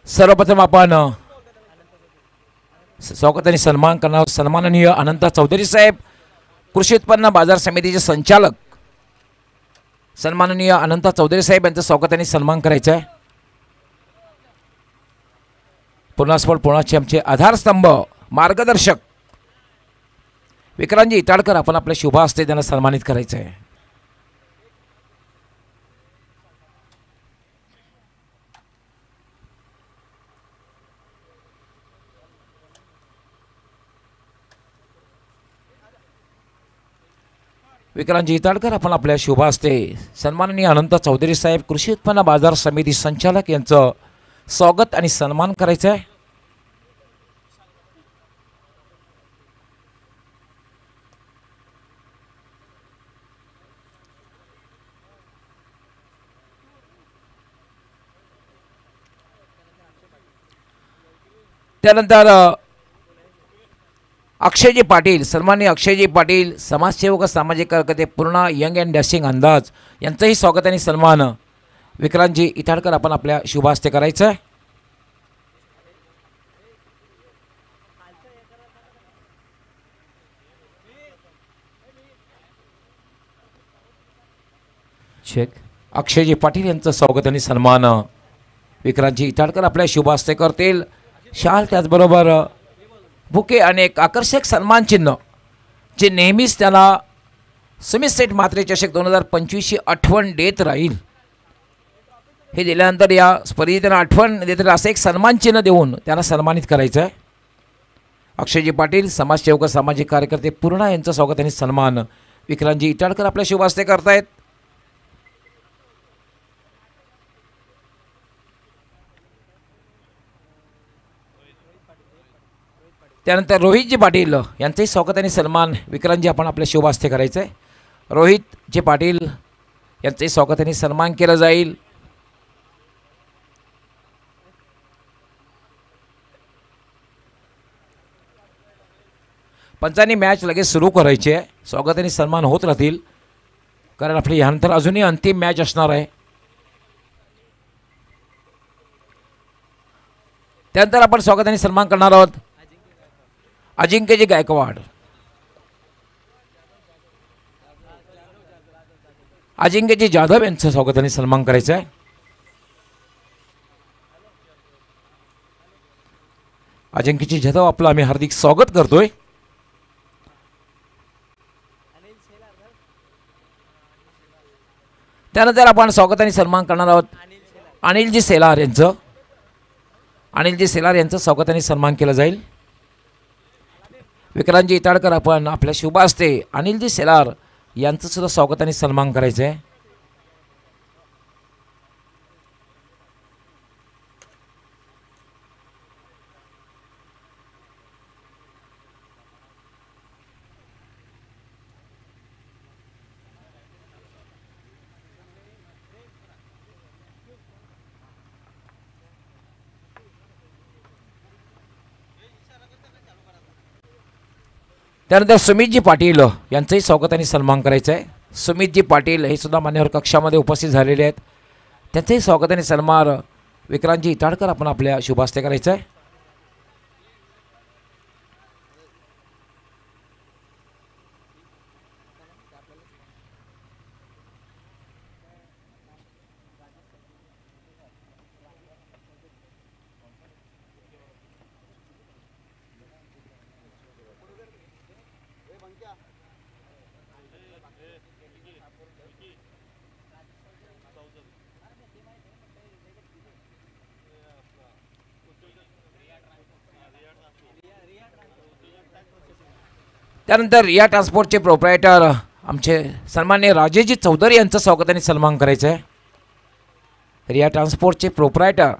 सर्वप्रथम आपण स्वागत आणि सन्मान करणार सन्माननीय अनंता चौधरी साहेब कृषी उत्पन्न बाजार समितीचे संचालक सन्माननीय अनंत चौधरी साहेब यांचं स्वागत आणि सन्मान करायचं आहे. पूर्णा स्पोर्ट पुण्याचे आमचे आधारस्तंभ मार्गदर्शक विक्रांतजी इटाडकर आपण आपल्या शुभ हस्ते त्यांना सन्मानित करायचं आहे. विक्रांतजी इटाडकर आपण आपल्या शुभ हस्ते सन्माननीय अनंत चौधरी साहेब कृषी उत्पन्न बाजार समिती संचालक यांचं स्वागत आणि सन्मान करायचं आहे. त्यानंतर अक्षयजी पाटील सन्माननीय अक्षयजी पाटील समाजसेवक व सामाजिक कार्यकर्ते पूर्ण यंग अँड डॅशिंग अंदाज यांचंही स्वागत आणि सन्मान विक्रांतजी इटाडकर आपण आपल्या शुभ हस्ते करायचं आहे. चेक. अक्षयजी पाटील यांचं स्वागत आणि सन्मान विक्रांतजी इटाडकर आपल्या शुभ हस्ते करतील. शाल त्याचबरोबर बुके आणि एक आकर्षक सन्मान चिन्ह जे नेहमीच त्याला सुमित सेठ म्हात्रे चषक 2025ची आठवण देत राहील. हे दिल्यानंतर या स्पर्धेत त्यांना आठवण देत राहील असं एक सन्मान चिन्ह देऊन त्यांना सन्मानित करायचं आहे. अक्षयजी पाटील समाजसेवक सामाजिक कार्यकर्ते पूर्णा यांचं स्वागत आणि सन्मान विक्रांतजी इटाडकर आपल्या शुभ हस्ते करतायत. त्यानंतर रोहितजी पाटील यांचंही स्वागत आणि सन्मान विक्रांतजी आपण आपल्या शुभ हस्ते करायचं आहे. रोहितजी पाटील यांचंही स्वागत आणि सन्मान केलं जाईल. पंचांनी मॅच लगेच सुरू करायची आहे. स्वागत आणि सन्मान होत राहतील कारण आपली यानंतर अजूनही अंतिम मॅच असणार आहे. त्यानंतर आपण स्वागत आणि सन्मान करणार आहोत अजिंक्यजी गायकवाड. अजिंक्यजी जाधव यांचं स्वागत आणि सन्मान करायचं आहे. अजिंक्यजी जाधव आपलं आम्ही हार्दिक स्वागत करतोय. त्यानंतर आपण स्वागत आणि सन्मान करणार आहोत अनिलजी सेलार यांचं. अनिलजी सेलार यांचं स्वागत आणि सन्मान केलं जाईल. विक्रांतजी इटाडकर आपण आपल्या शुभ हस्ते अनिलजी सेलार यांचं सुद्धा स्वागत आणि सन्मान करायचं आहे. त्यानंतर सुमितजी पाटील यांचंही स्वागत आणि सन्मान करायचं आहे. सुमितजी पाटील हे सुद्धा मान्यवर कक्षामध्ये उपस्थित झालेले आहेत. त्यांचंही स्वागत आणि सन्मान विक्रांतजी इटाडकर आपण आपल्या शुभ हस्ते करायचं आहे. त्यानंतर या ट्रान्सपोर्टचे प्रोप्रायटर आमचे सन्माननीय राजेशजी चौधरी यांचं स्वागत आणि सन्मान करायचं आहे. रिया ट्रान्सपोर्टचे प्रोप्रायटर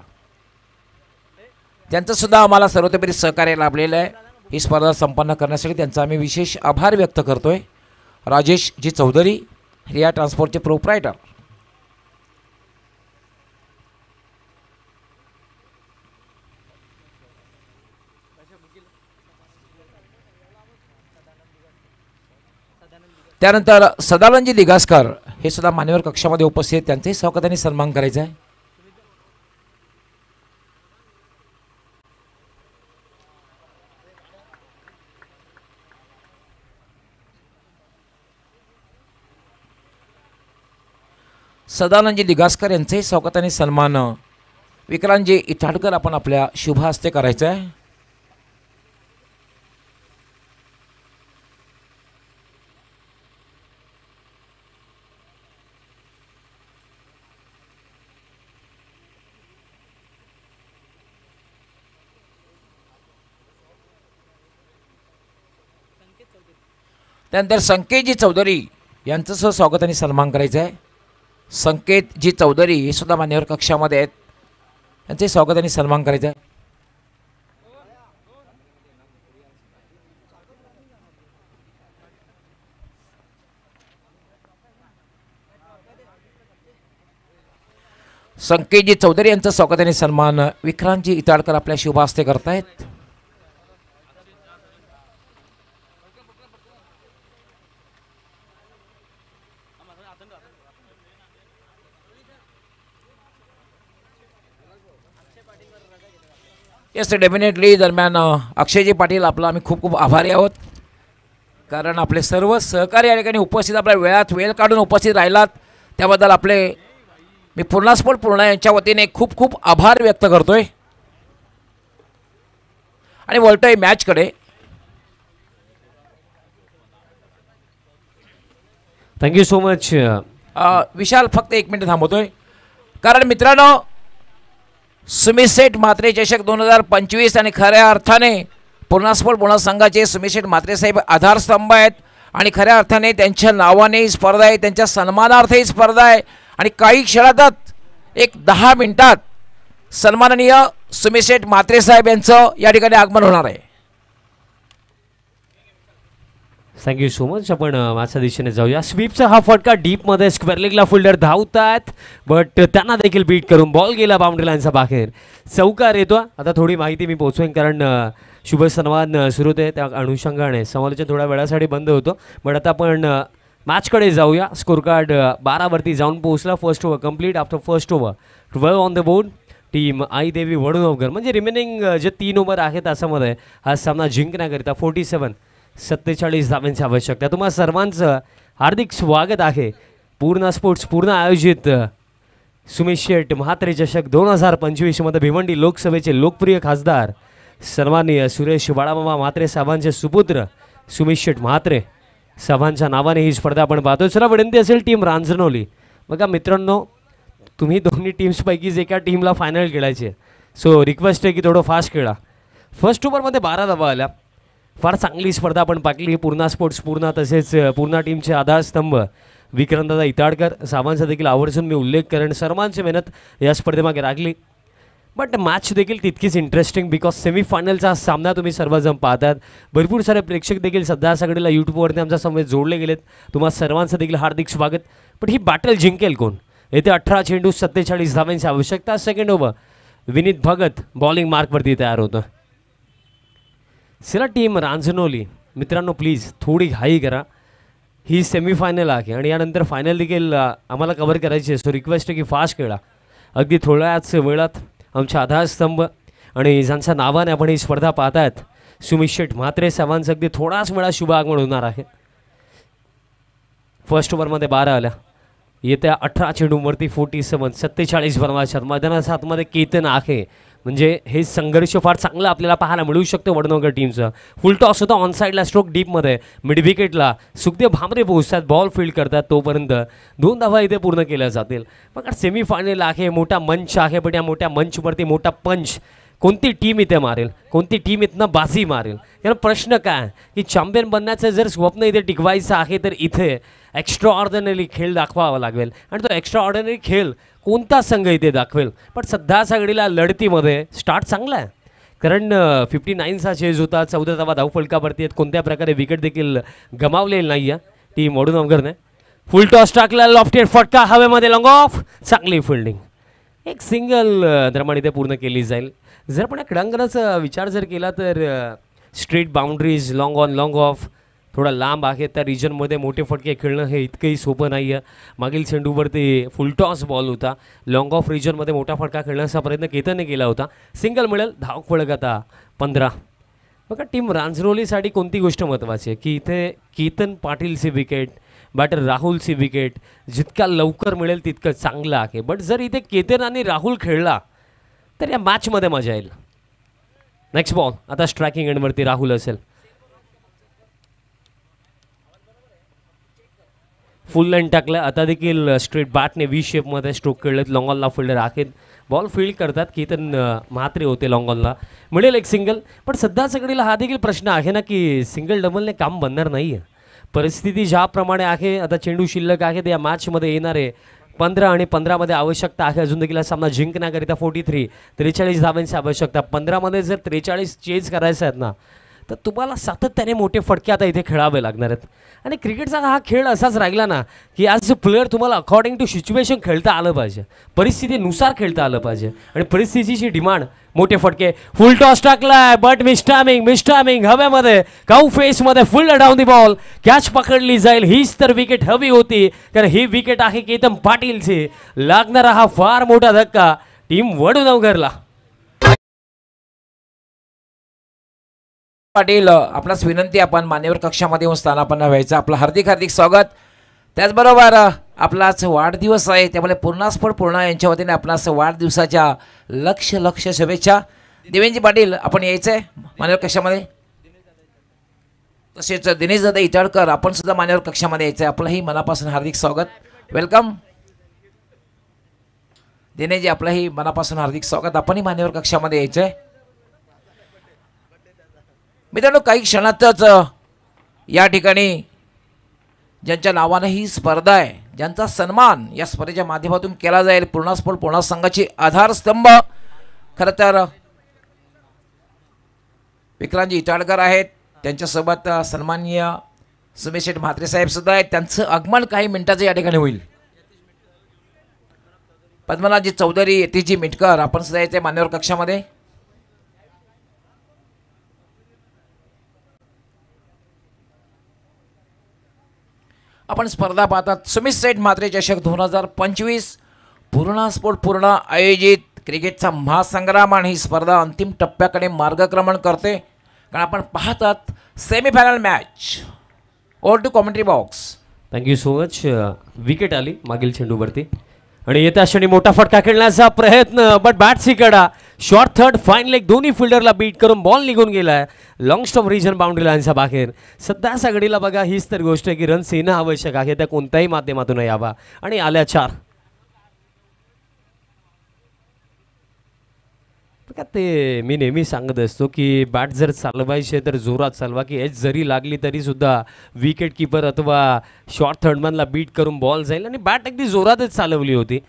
त्यांचं सुद्धा आम्हाला सर्वतोपरी सहकार्य लाभलेलं आहे. ही स्पर्धा संपन्न करण्यासाठी त्यांचा आम्ही विशेष आभार व्यक्त करतोय. राजेशजी चौधरी रिया ट्रान्सपोर्टचे प्रोप्रायटर. त्यानंतर सदानंदजी दिगासकर हे सुद्धा मान्यवर कक्षामध्ये उपस्थित आहेत. त्यांचंही स्वागत आणि सन्मान करायचं आहे. सदानंदजी दिगासकर यांचंही स्वागत आणि सन्मान विक्रांतजी इटाडकर आपण आपल्या शुभ हस्ते करायचं आहे. त्यानंतर संकेतजी चौधरी यांचं सुद्धा स्वागत आणि सन्मान करायचं आहे. संकेतजी चौधरी हे सुद्धा मान्यवर कक्षामध्ये आहेत, यांचे स्वागत आणि सन्मान करायचं आहे. संकेतजी चौधरी यांचं स्वागत आणि सन्मान विक्रांतजी इटाडकर आपल्या शुभ हस्ते करतायत. Yes definitely. दरम्यान अक्षयजी पाटील आपला आम्ही खूप खूप आभारी आहोत, कारण आपले सर्व सहकारी या ठिकाणी उपस्थित आपल्या वेळात वेळ काढून उपस्थित राहिलात त्याबद्दल आपले मी पूर्णास्फोट पूर्ण यांच्या वतीने खूप खूप आभार व्यक्त करतोय. आणि वळतोय मॅचकडे. थँक्यू सो मच विशाल. फक्त 1 मिनिट थांबवतोय, कारण मित्रांनो सुमित सेठ म्हात्रे चषक 2025 आणि खऱ्या अर्थाने पूर्णास्फोट पूर्ण संघाचे सुमित सेठ म्हात्रे साहेब आधारस्तंभ आहेत आणि खऱ्या अर्थाने त्यांच्या नावाने ही स्पर्धा आहे, त्यांच्या सन्मानार्थ ही स्पर्धा आहे. आणि काही क्षणातच 10 मिनिटात सन्माननीय सुमित सेठ म्हात्रे साहेब यांचं या ठिकाणी आगमन होणार आहे. Thank you so much. आपण माझ्या दिशेने जाऊया. स्वीपचा हा फटका डीपमध्ये स्क्वेअर लेगला फिल्डर धावतात, बट त्यांना देखील बीट करून बॉल गेला बाउंड्री लाईनचा बाहेर. चौकार येतो. आता थोडी माहिती मी पोहोचवेन, कारण शुभ सन्मान सुरू होते त्या अनुषंगाने समालोचन थोड्या वेळासाठी बंद होतो. बट आता आपण मॅचकडे जाऊया. स्कोर कार्ड 12वरती जाऊन पोहोचला. First over complete. After first over 12 on the board. Team Aai Devi Vadanavkar, म्हणजे रिमेनिंग जे 3 ओव्हर आहेत तासामध्ये हा सामना जिंकण्याकरिता 47 धावांची आवश्यकता. तुम्हा सर्वांचं हार्दिक स्वागत आहे पूर्ण स्पोर्ट्स पूर्ण आयोजित सुमित शेठ म्हात्रे चषक 2025 मध्ये भिवंडी लोकसभेचे लोकप्रिय खासदार सन्माननीय सुरेश बाळामामा म्हात्रे साहेबांचे सुपुत्र सुमित शेठ म्हात्रे साहेबांच्या नावाने ही स्पर्धा आपण पाहतो. चला विनंती असेल टीम रांजणोली. बघा मित्रांनो, तुम्ही दोन्ही टीम्सपैकीच एका टीमला फायनल खेळायचे, सो रिक्वेस्ट आहे की थोडं फास्ट खेळा. फर्स्ट ओव्हरमध्ये 12 धावा आल्या. फार चांगली स्पर्धा आपण पाहिली. पूर्णा स्पोर्ट्स पूर्णा तसेच पूर्णा टीमचे आधारस्तंभ विक्रांतदादा इटाडकर साहेबांचा देखील आवर्जून मी उल्लेख करेन. सर्वांची मेहनत या स्पर्धेमागे लागली. बट मॅच देखील तितकीच इंटरेस्टिंग, बिकॉज सेमीफायनलचा सामना तुम्ही सर्वजण पाहतात. भरपूर सारे प्रेक्षक देखील सध्या सगळीला यूट्यूबवरती आमच्या समोर जोडले गेलेत. तुम्हाला सर्वांचं देखील हार्दिक स्वागत. पण ही बॅटल जिंकेल कोण? येथे 18 चेंडू 47 धावांची आवश्यकता. Second over Vineet Bhagat bowling मार्कवरती तयार होतं. चला टीम रांजणोली मित्रांनो, प्लीज थोडी घाई करा. ही सेमीफायनल आहे आणि यानंतर फायनल देखील आम्हाला कव्हर करायची आहे, सो रिक्वेस्ट आहे की फास्ट खेळा. अगदी थोड्याच वेळात आमच्या आधारस्तंभ आणि ज्यांच्या नावाने आपण ही स्पर्धा पाहतायत सुमित शेठ म्हात्रे साहेबांचं अगदी थोडाच वेळा शुभ आगमन होणार आहे. फर्स्ट ओव्हरमध्ये 12 आल्या. येत्या 18 चेंडूंवरती 47 बनवायच्या. मैदानाच्या आतमध्ये केतन आहे, म्हणजे हे संघर्ष फार चांगला आपल्याला पाहायला मिळू शकतो वडनगर टीमचं. फुल टॉस होता ऑन साईडला, स्ट्रोक डीपमध्ये मिड विकेटला सुखदेव भामरे पोहोचतात, बॉल फील्ड करतात. तोपर्यंत 2 धावा इथे पूर्ण केल्या जातील. मग सेमीफायनल आहे, मोठा मंच आहे, पण या मोठ्या मंचवरती मोठा पंच कोणती टीम इथे मारेल, कोणती टीम इथनं बाजी मारेल. याला प्रश्न काय की चॅम्पियन बनण्याचं जर स्वप्न इथे टिकवायचं आहे तर इथे एक्स्ट्रा ऑर्डिनरी खेळ दाखवावा लागेल. आणि तो एक्स्ट्रा ऑर्डिनरी खेळ कोणता संघ इथे दाखवेल. पण सध्या सगळीला लढतीमध्ये स्टार्ट चांगला आहे, कारण 59चा चेज होता. 14 धावा धावफलकावरती आहेत. कोणत्या प्रकारे विकेट देखील गमावलेली नाही आहे टीम वडनगरने. फुल टॉस टाकला, लॉफ्टेड फटका हवेमध्ये, लॉंग ऑफ, चांगली फिल्डिंग. एक सिंगल दरम्यान इथे पूर्ण केली जाईल. जर पण या क्रीडांगणाचा विचार जर केला तर straight boundaries, long on long of थोडा लांब आहे. त्या रिजनमध्ये मोठे फटके खेळणं हे इतकंही सोपं नाही आहे. मागील चेंडूवरती फुल टॉस बॉल होता. लॉंग ऑफ रिजनमध्ये मोठा फटका खेळण्याचा प्रयत्न केतनने केला होता. सिंगल मिळेल. धाव फळक आता 15. बघा टीम रांजणोलीसाठी कोणती गोष्ट महत्त्वाची आहे की इथे केतन पाटीलचे विकेट, बॅटर राहुलची विकेट जितका लवकर मिळेल तितकं चांगलं आहे. बट जर इथे केतन आणि राहुल खेळला तर या मॅचमध्ये मजा येईल. नेक्स्ट बॉल आता स्ट्रायकिंग एंडवरती राहुल असेल. फुल लाईन टाकलं. आता देखील स्ट्रेट बॅटने व्ही शेपमध्ये स्ट्रोक खेळलेत. लॉंग ऑनला फिल्डर आहेत. बॉल फील्ड करतात की तर म्हात्रे होते लॉंग ऑनला. मिळेल एक सिंगल. पण सध्याच्या घडीला हा देखील प्रश्न आहे ना की सिंगल डबलने काम बनणार नाही आहे. परिस्थिती ज्याप्रमाणे आहे आता चेंडू शिल्लक आहेत या मॅचमध्ये येणारे 15 आणि 15मध्ये आवश्यकता आहे अजून देखील हा सामना जिंकण्याकरिता 43 धावांची आवश्यकता. 15मध्ये जर 43 चेज करायचं आहेत ना तर तुम्हाला सातत्याने मोठे फटके आता इथे खेळावे लागणार आहेत. आणि क्रिकेटचा हा खेळ असाच राहिला ना की ॲज अ प्लेअर तुम्हाला अकॉर्डिंग टू सिच्युएशन खेळता आलं पाहिजे. परिस्थितीनुसार खेळता आलं पाहिजे. आणि परिस्थितीची डिमांड मोठे फटके. फुल टॉस टाकलाय बट मिस्टामिंग हवेमध्ये काऊ फेसमध्ये full down the ball. Catch पकडली जाईल. हीच तर विकेट हवी होती कारण ही विकेट आहे केतन पाटीलची. लागणारा हा फार मोठा धक्का टीम वडूनवघरला. पाटील आपणास विनंती आपण मान्यवर कक्षामध्ये येऊन स्थानापन्न व्हायचं. आपलं हार्दिक स्वागत. त्याचबरोबर आपला आज वाढदिवस आहे त्यामुळे पूर्ण यांच्या वतीने आपणास वाढदिवसाच्या लक्ष शुभेच्छा. देवेंजी पाटील आपण यायचं आहे मान्यवर कक्षामध्ये. तसेच दिनेश दादा इटाळकर आपण सुद्धा मान्यवर कक्षामध्ये यायचं आहे. आपलंही मनापासून हार्दिक स्वागत. वेलकम दिनेशजी. आपलंही मनापासून हार्दिक स्वागत. आपणही मान्यवर कक्षामध्ये यायचं आहे. मित्रांनो काही क्षणातच या ठिकाणी ज्यांच्या नावानं ही स्पर्धा आहे ज्यांचा सन्मान या स्पर्धेच्या माध्यमातून केला जाईल पूर्णा संघाची आधारस्तंभ खरं तर विक्रांतजी इटाळकर आहेत. त्यांच्यासोबत सन्माननीय सुमेश शेठ म्हात्रे साहेब सुद्धा आहेत. त्यांचं आगमन काही मिनिटाचं या ठिकाणी होईल. पद्मनाभजी चौधरी यतीजी मिटकर आपण सुद्धा यायचे मान्यवर कक्षामध्ये. आपण स्पर्धा पाहतात सुमित सेठ म्हात्रे चषक 2025 पूर्ण आयोजित क्रिकेटचा महासंग्राम. आणि ही स्पर्धा अंतिम टप्प्याकडे मार्गक्रमण करते कारण आपण पाहतात semifinal match. Over to commentary box. Thank you so much. Wicket आली मागील चेंडूवरती आणि येत्या क्षणी मोठा फटका खेळण्याचा प्रयत्न बट बॅट्सी कडा. शॉर्ट थर्ड फाईन लेग दोन्ही फिल्डरला बीट करून बॉल निघून गेलाय लॉंग स्टॉप रिजन बाउंड्री लाईनच्या बाहेर. सध्याच्या घडीला बघा हीच तर गोष्ट आहे की रन्स येणं आवश्यक आहे त्या कोणत्याही माध्यमातून यावा. आणि आल्या 4. बघा ते मी नेहमी सांगत असतो की बॅट जर चालवायची तर जोरात चालवा की एज जरी लागली तरी सुद्धा विकेट किपर अथवा शॉर्ट थर्डमॅनला बीट करून बॉल जाईल. आणि बॅट अगदी जोरातच चालवली होती.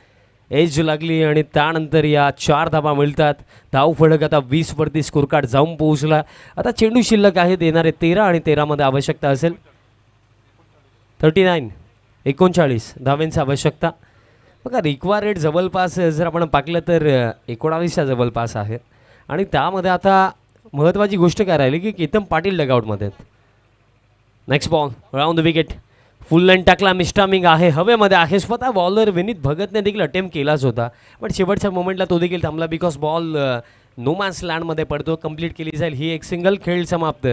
एज लागली आणि त्यानंतर या 4 धावा मिळतात. धाव फलक आता 20 वरती स्कोर कार्ड जाऊन पोहोचला. आता चेंडू शिल्लक आहेत येणारे 13 आणि 13मध्ये आवश्यकता असेल 39 धावांची आवश्यकता. बघा रिक्वायर्ड जवळपास जर आपण पाहिलं तर 19च्या जवळपास आहे. आणि त्यामध्ये आता महत्त्वाची गोष्ट काय राहिली की केतन पाटील डगआउटमध्ये आहेत. Next ball round the wicket. Full line टाकला. मिस्टामिंग आहे हवेमध्ये आहे. स्वतः बॉलर विनीत भगतने देखील अटेम्प्ट केलाच होता बट शेवटच्या मोमेंटला तो देखील थांबला बिकॉज बॉल नो मॅन्स लँडमध्ये पडतो. कंप्लीट केली जाईल ही एक सिंगल. खेळ समाप्त.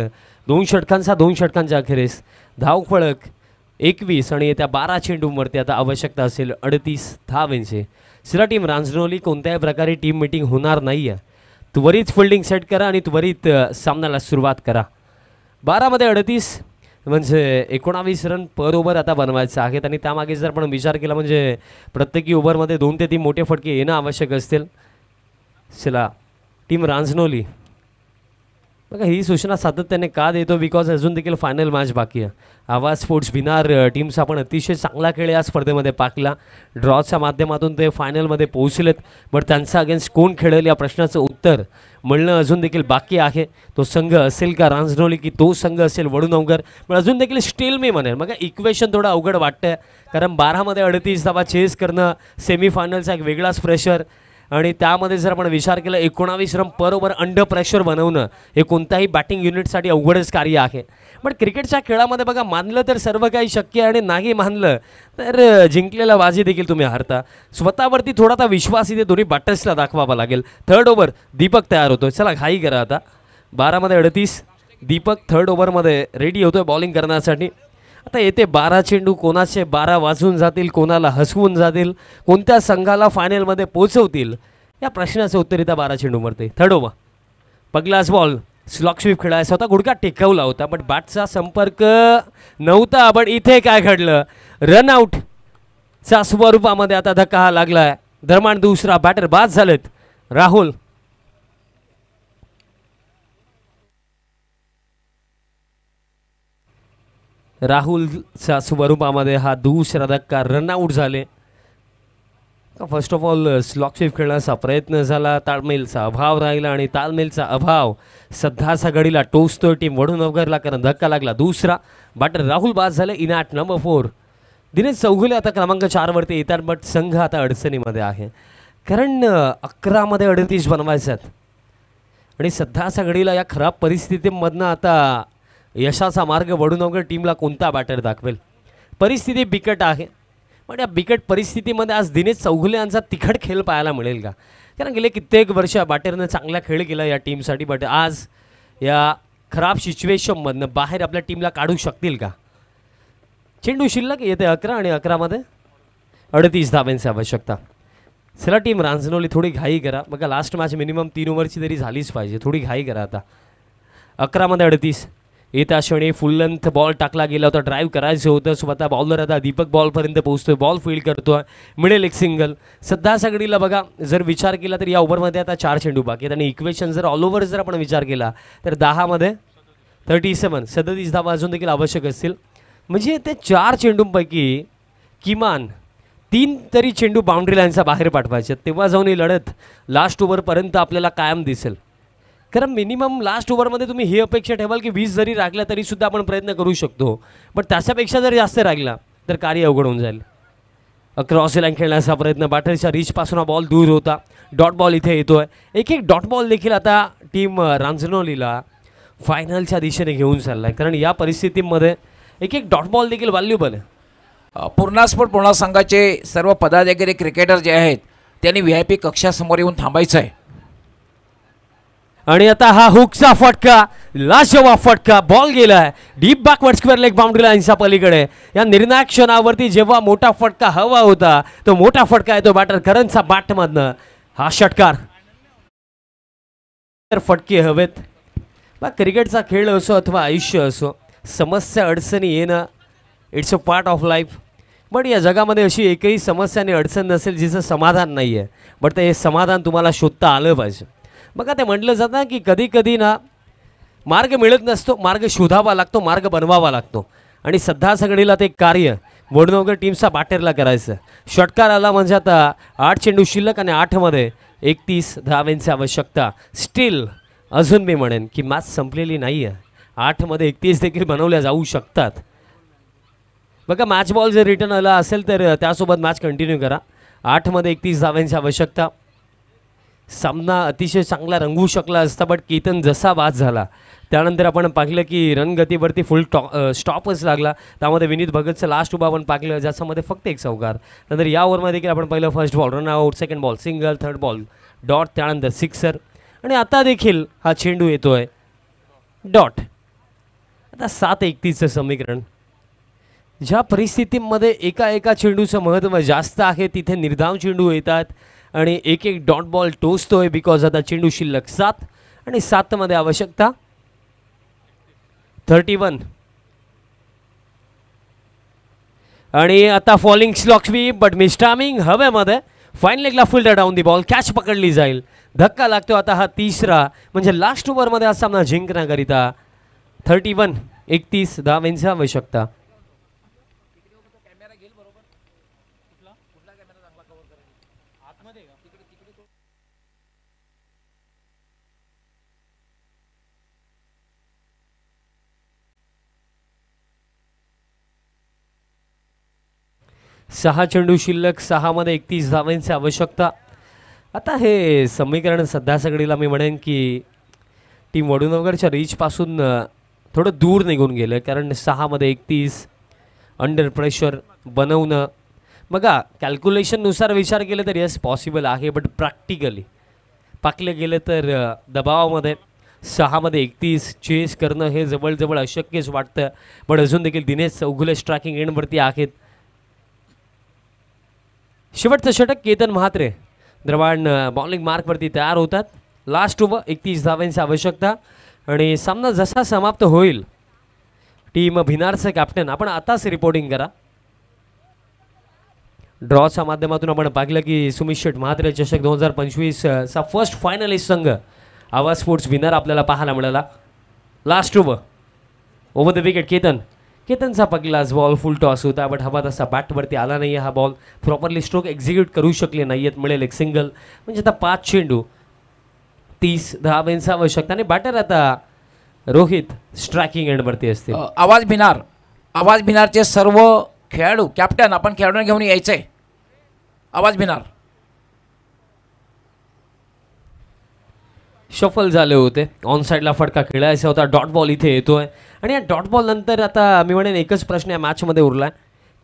2 षटकांच्या अखेरीस धाव फळक 21 आणि येत्या 12 चेंडूंवरती आता आवश्यकता असेल 38 धावांची. सिरा टीम रांजनोली कोणत्याही प्रकारे टीम मीटिंग होणार नाही आहे. त्वरित फिल्डिंग सेट करा आणि त्वरित सामन्याला सुरुवात करा. 12मध्ये 38 म्हणजे 19 रन पर ओव्हर आता बनवायचं आहेत. आणि त्यामागे जर आपण विचार केला म्हणजे प्रत्येकी ओव्हरमध्ये 2 ते 3 मोठे फटके येणं आवश्यक असतील. चला टीम रांजनोली बघा ही सूचना सातत्याने का देतो बिकॉज अजून देखील फायनल मॅच बाकी आहे. आवाज स्पोर्ट्स विनार टीम्स आपण अतिशय चांगला खेळ या स्पर्धेमध्ये पाकला. ड्रॉच्या माध्यमातून ते फायनलमध्ये पोहोचलेत बट त्यांचा अगेन्स्ट कोण खेळेल या प्रश्नाचं उत्तर मिळणं अजून देखील बाकी आहे. तो संघ असेल का रांजनोली की तो संघ असेल वडूनवघर. पण अजून देखील स्टील मी म्हणेल मग इक्वेशन थोडं अवघड वाटतं कारण 12मध्ये 38 धावा चेस करणं सेमीफायनलचा एक वेगळाच प्रेशर. आणि त्यामध्ये जर आपण विचार केला 19 रन पर ओव्हर अंडर प्रेशर बनवणं हे कोणत्याही बॅटिंग युनिटसाठी अवघडच कार्य आहे. पण क्रिकेटच्या खेळामध्ये बघा मानलं तर सर्व काही शक्य आणि नाही मानलं तर जिंकलेला बाजी देखील तुम्ही हारता. स्वतःवरती थोडासा विश्वास इथे दोन्ही बॅटर्सला दाखवावा लागेल. थर्ड ओव्हर दीपक तयार होतो. चला घाई करा आता. 12मध्ये 38 दीपक थर्ड ओव्हरमध्ये रेडी होतोय बॉलिंग करण्यासाठी. आता येते 12 चेंडू, कोणाचे 12 वाजून जातील, कोणाला हसवून जातील, कोणत्या संघाला फायनलमध्ये पोहोचवतील, या प्रश्नाचं उत्तर इथं 12 चेंडूवरती. थर्ड ओव्हर, पगलास बॉल, स्लॉक स्वीप खेळायचा होता, गुडघा टेकवला होता पण बॅटचा संपर्क नव्हता. पण इथे काय घडलं, रनआउट च्या स्वरूपामध्ये आता धक्का हा लागलाय. दरम्यान दुसरा बॅटर बाद झालेत. राहुल राहुलच्या स्वरूपामध्ये हा दुसरा धक्का, रनआउट झाले. First of all slog sweep खेळण्याचा प्रयत्न झाला, ताळमेलचा अभाव राहिला आणि ताळमेलचा अभाव सध्याचा घडीला टोचतोय टीम वडूनगरला, कारण धक्का लागला. दुसरा बॅटर राहुल बाद झाले. In at number 4 Dinesh Chougule आता क्रमांक 4 वरती येतात. बट संघ आता अडचणीमध्ये आहे, कारण 11 मध्ये 38 बनवायचे आहेत आणि सध्याच्या घडीला या खराब परिस्थितीमधनं आता यशाचा मार्ग वडूनगर टीमला कोणता बॅटर दाखवेल. परिस्थिती बिकट आहे, पण या बिकट परिस्थितीमध्ये आज दिनेश चौगुले यांचा तिखट खेळ पाहायला मिळेल का, कारण गेले कित्येक वर्ष बॅटरनं चांगला खेळ केला या टीमसाठी. बट आज या खराब सिच्युएशनमधनं बाहेर आपल्या टीमला काढू शकतील का. चेंडू शिल्लक येते 11 आणि 11 मध्ये 38 धावांची आवश्यकता. चला टीम रांजणोली थोडी घाई करा. बघा लास्ट मॅच मिनिमम 3 ओव्हरची तरी झालीच पाहिजे, थोडी घाई करा. आता 11 मध्ये 38 येत्या क्षणी फुल लेंथ बॉल टाकला गेला होता, ड्राईव्ह करायचं होतं. स्वतः बॉलर आता दीपक बॉलपर्यंत पोहोचतोय, बॉल फील्ड करतोय, मिडेल एक सिंगल. सध्या सगळीला बघा जर विचार केला तर या ओव्हरमध्ये आता 4 चेंडू बाकी आहेत आणि इक्वेशन जर ऑल ओव्हर जर आपण विचार केला तर 10 मध्ये 37 धावा अजून देखील आवश्यक असतील. म्हणजे ते 4 चेंडूंपैकी किमान 3 तरी चेंडू बाउंड्री लाईनचा बाहेर पाठवायचे, तेव्हा जाऊन ही लढत लास्ट ओव्हरपर्यंत आपल्याला कायम दिसेल. कारण मिनिमम लास्ट ओव्हरमध्ये तुम्ही ही अपेक्षा ठेवाल की 20 जरी राखल्या तरी सुद्धा आपण प्रयत्न करू शकतो, पण त्याच्यापेक्षा जर जास्त राखला तर कार्य अवघड होऊन जाईल. क्रॉस लाईन खेळण्याचा प्रयत्न, बॅटरच्या रीचपासून हा बॉल दूर होता. डॉट बॉल इथे येतोय. एक डॉट बॉल देखील आता टीम रांजणोलीला फायनलच्या दिशेने घेऊन चाललाय, कारण या परिस्थितीमध्ये एक डॉट बॉल देखील व्हॅल्युबल आहे. पूर्णा स्पोर्ट पूर्णा संघाचे सर्व पदाधिकारी क्रिकेटर जे आहेत त्यांनी VIP कक्षासमोर येऊन थांबायचं आहे. आणि आता हा हुकचा फटका, लाजवाब फटका, बॉल गेलाय deep backward square leg boundary लाईनच्या पलीकडे. या निर्णायक क्षणावरती जेव्हा मोठा फटका हवा होता तो मोठा फटका येतो बॅटर करणचा बॅटमधनं. हा षटकार, फटके हवेत. बा क्रिकेटचा खेळ असो अथवा आयुष्य असो, समस्या अडचणी येणं it's a part of life. But या जगामध्ये अशी एकही समस्या आणि अडचण नसेल जिचं समाधान नाही आहे, बट ते हे समाधान तुम्हाला शोधता आलं पाहिजे. बघा ते म्हटलं जातं की कधी कधी ना मार्ग मिळत नसतो, मार्ग शोधावा लागतो, मार्ग बनवावा लागतो. आणि सध्या सगळीला ते कार्य वडूनगर टीमचा बॅटरला करायचं. षटकार आला म्हणजे आता 8 चेंडू शिल्लक आणि 8 मध्ये 31 धावांची आवश्यकता. स्टील अजून मी म्हणेन की मॅच संपलेली नाही आहे. 8 मध्ये 31 देखील बनवल्या जाऊ शकतात. बघा मॅच बॉल जर रिटर्न आला असेल तर त्यासोबत मॅच कंटिन्यू करा. 8 मध्ये 31 धावांची आवश्यकता. सामना अतिशय चांगला रंगवू शकला असता, बट केतन जसा बाद झाला त्यानंतर आपण पाहिलं की रणगतीवरती फुल स्टॉपच लागला. त्यामध्ये विनीत भगतचं लास्ट उभा आपण पाहिलं ज्याच्यामध्ये फक्त 1 चौकार. नंतर या ओव्हरमध्ये देखील आपण पाहिलं first ball run out, second ball single, third ball dot, त्यानंतर सिक्सर आणि आता देखील हा चेंडू येतोय डॉट. आता 7-31चं समीकरण. ज्या परिस्थितीमध्ये एका चेंडूचं महत्त्व जास्त आहे तिथे निर्धाव चेंडू येतात आणि एक डॉट बॉल टोचतोय, बिकॉज आता चेंडू शिल्लक 7 आणि 7 मध्ये आवश्यकता 31. आणि आता falling slog sweep but miss timing हवेमध्ये. फाईन लेगला fielder down the ball, catch पकडली जाईल. धक्का लागतो आता हा तिसरा, म्हणजे लास्ट ओव्हरमध्ये हा सामना जिंकण्याकरिता 31 धावांची आवश्यकता. सहा चेंडू शिल्लक, 6 मध्ये 31 धावांची आवश्यकता. आता हे समीकरण सध्या सगळीला मी म्हणेन की टीम वडूनगरच्या रीचपासून थोडं दूर निघून गेलं, कारण 6 मध्ये 31 अंडर प्रेशर बनवणं. बघा कॅल्क्युलेशननुसार विचार केलं तर यस पॉसिबल आहे, बट प्रॅक्टिकली पाकलं गेलं तर दबावामध्ये 6मध्ये 31 चेस करणं हे जवळजवळ अशक्यच वाटतं, पण अजून देखील दिनेश चौगुले स्ट्रायकिंग एंडवरती आहेत. शेवटचं षटक केतन म्हात्रे द्रवाण बॉलिंग मार्कवरती तयार होतात. लास्ट ओव्हर 31 धावांची आवश्यकता आणि सामना जसा समाप्त होईल टीम भिनारचं कॅप्टन आपण आताच रिपोर्टिंग करा. ड्रॉच्या माध्यमातून आपण पाहिलं की सुमित शेठ म्हात्रे चषक 2025 चा फर्स्ट फायनलिस्ट संघ आवाज स्पोर्ट्स विनर आपल्याला पाहायला मिळाला. लास्ट ओव्हर द विकेट केतनचा पहिलाच बॉल फुल टॉस होता, बट हवा तसा बॅटवरती आला नाही. हा बॉल प्रॉपरली स्ट्रोक एक्झिक्यूट करू शकले नाही आहेत. मिळेल एक सिंगल, म्हणजे आता 5 चेंडू 30 धावांची आवश्यकता आणि बॅटर आता रोहित स्ट्रायकिंग एंडवरती असतील. आवाज भिनारचे सर्व खेळाडू कॅप्टन आपण खेळाडूंना घेऊन यायचंय. आवाज भिनार शफल झाले होते, ऑन साईडला फटका खेळायचा होता. डॉट बॉल इथे येतोय आणि या डॉट बॉल नंतर आता मी म्हणेन एकच प्रश्न या मॅचमध्ये उरला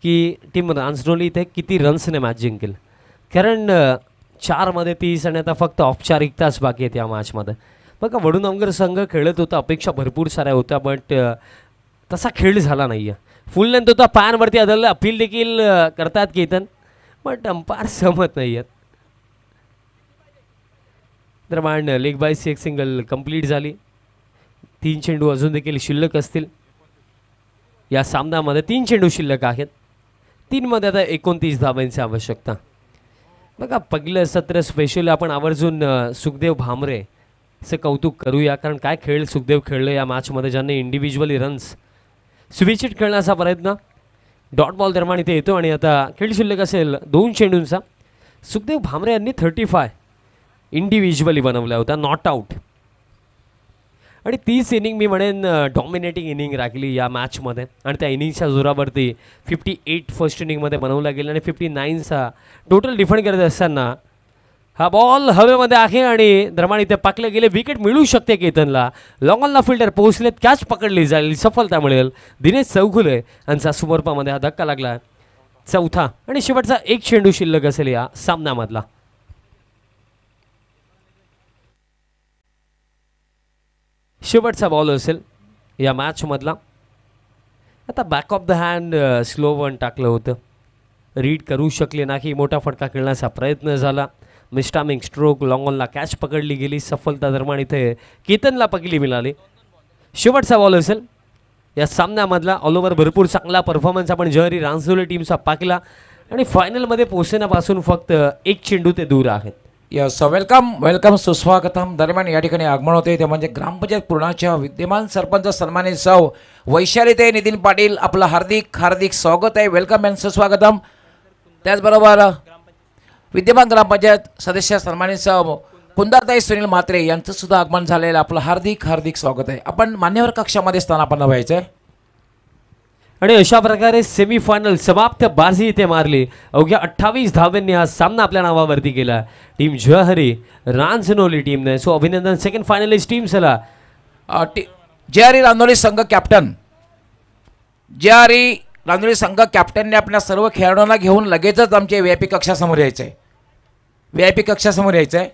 की टीम रांजनोली इथे किती रन्सने मॅच जिंकेल, कारण 4मध्ये 30 आणि आता फक्त औपचारिकताच बाकी आहेत या मॅचमध्ये. बघा वडुनगर संघ खेळत होता, अपेक्षा भरपूर साऱ्या होत्या, बट तसा खेळ झाला नाही आहे. फुल लेंथ होता, पॅनवरती आदळलं, अपील देखील करतात केतन, बट अंपायर सहमत नाही आहेत. दरम्यान लेग बायची एक सिंगल कंप्लीट झाली. 3 चेंडू अजून देखील शिल्लक असतील या सामन्यामध्ये. 3 चेंडू शिल्लक आहेत. 3मध्ये आता 29 धावांची आवश्यकता. बघा पहिलं सत्र स्पेशली आपण आवर्जून सुखदेव भामरेचं कौतुक करूया, कारण काय खेळ सुखदेव खेळले या मॅचमध्ये, ज्यांनी इंडिव्हिज्युअली रन्स स्विचिट खेळण्याचा प्रयत्न. डॉट बॉल दरम्यान इथे येतो आणि आता खेळ शिल्लक असेल 2 चेंडूंचा. सुखदेव भामरे यांनी 35 इंडिव्हिज्युअली बनवला होता, नॉट आऊट. आणि 30 इनिंग मी म्हणेन डॉमिनेटिंग इनिंग राखली या मॅचमध्ये आणि त्या इनिंगच्या जोरावरती 58 फर्स्ट इनिंगमध्ये बनवला गेला आणि 59चा टोटल डिफेंड करत असताना हा बॉल हवेमध्ये आहे आणि दरम्यान इथे पाकले गेले. विकेट मिळू शकते केतनला. लॉंगॉनला फिल्डर पोहोचलेत, कॅच पकडली जाईल, सफलता मिळेल. दिनेश चौगुले यांचा सुमोरपामध्ये हा धक्का लागला. 4था आणि शेवटचा 1 चेंडू शिल्लक असेल या सामन्यामधला. शेवटचा बॉल असेल या मॅचमधला. आता back of the hand slow one टाकलं होतं, रीड करू शकले नाही. मोठा फटका खेळण्याचा प्रयत्न झाला, मिस्टामिंग स्ट्रोक, लॉंगॉनला कॅच पकडली गेली. सफलता दरम्यान इथे केतनला पहिली मिळाली. शेवटचा बॉल असेल या सामन्यामधला. ऑल ओव्हर भरपूर चांगला परफॉर्मन्स आपण जहरी रांजोली टीमचा पाकला आणि फायनलमध्ये पोहोचण्यापासून फक्त 1 चेंडू ते दूर आहेत. यस, वेलकम सुस्वागतम. दरम्यान या ठिकाणी आगमन होते ते म्हणजे ग्रामपंचायत पूर्णाच्या विद्यमान सरपंच सन्मानित सौ वैशालीताई नितीन पाटील, आपलं हार्दिक स्वागत आहे. वेलकम अँड सुस्वागतम. त्याचबरोबर विद्यमान ग्रामपंचायत सदस्य सन्मानित सौ कुंदाताई सुनील म्हात्रे यांचं सुद्धा आगमन झालेलं, आपलं हार्दिक स्वागत आहे. आपण मान्यवर कक्षामध्ये स्थानापन्न व्हायचं आहे. आणि अशा प्रकारे सेमीफायनल समाप्त बाजी इथे मारली. अवघ्या 28 धावांनी हा सामना आपल्या नावावरती केला टीम जहरी रांजनोली टीमने. सो अभिनंदन सेकंड फायनलिस्ट टीम चला. जेआरई रांजनोली संघ कॅप्टन, जेआरई रांजनोली संघ कॅप्टनने आपल्या सर्व खेळाडूंना घेऊन लगेचच आमच्या VIP कक्षासमोर यायचं आहे. VIP कक्षासमोर यायचं आहे.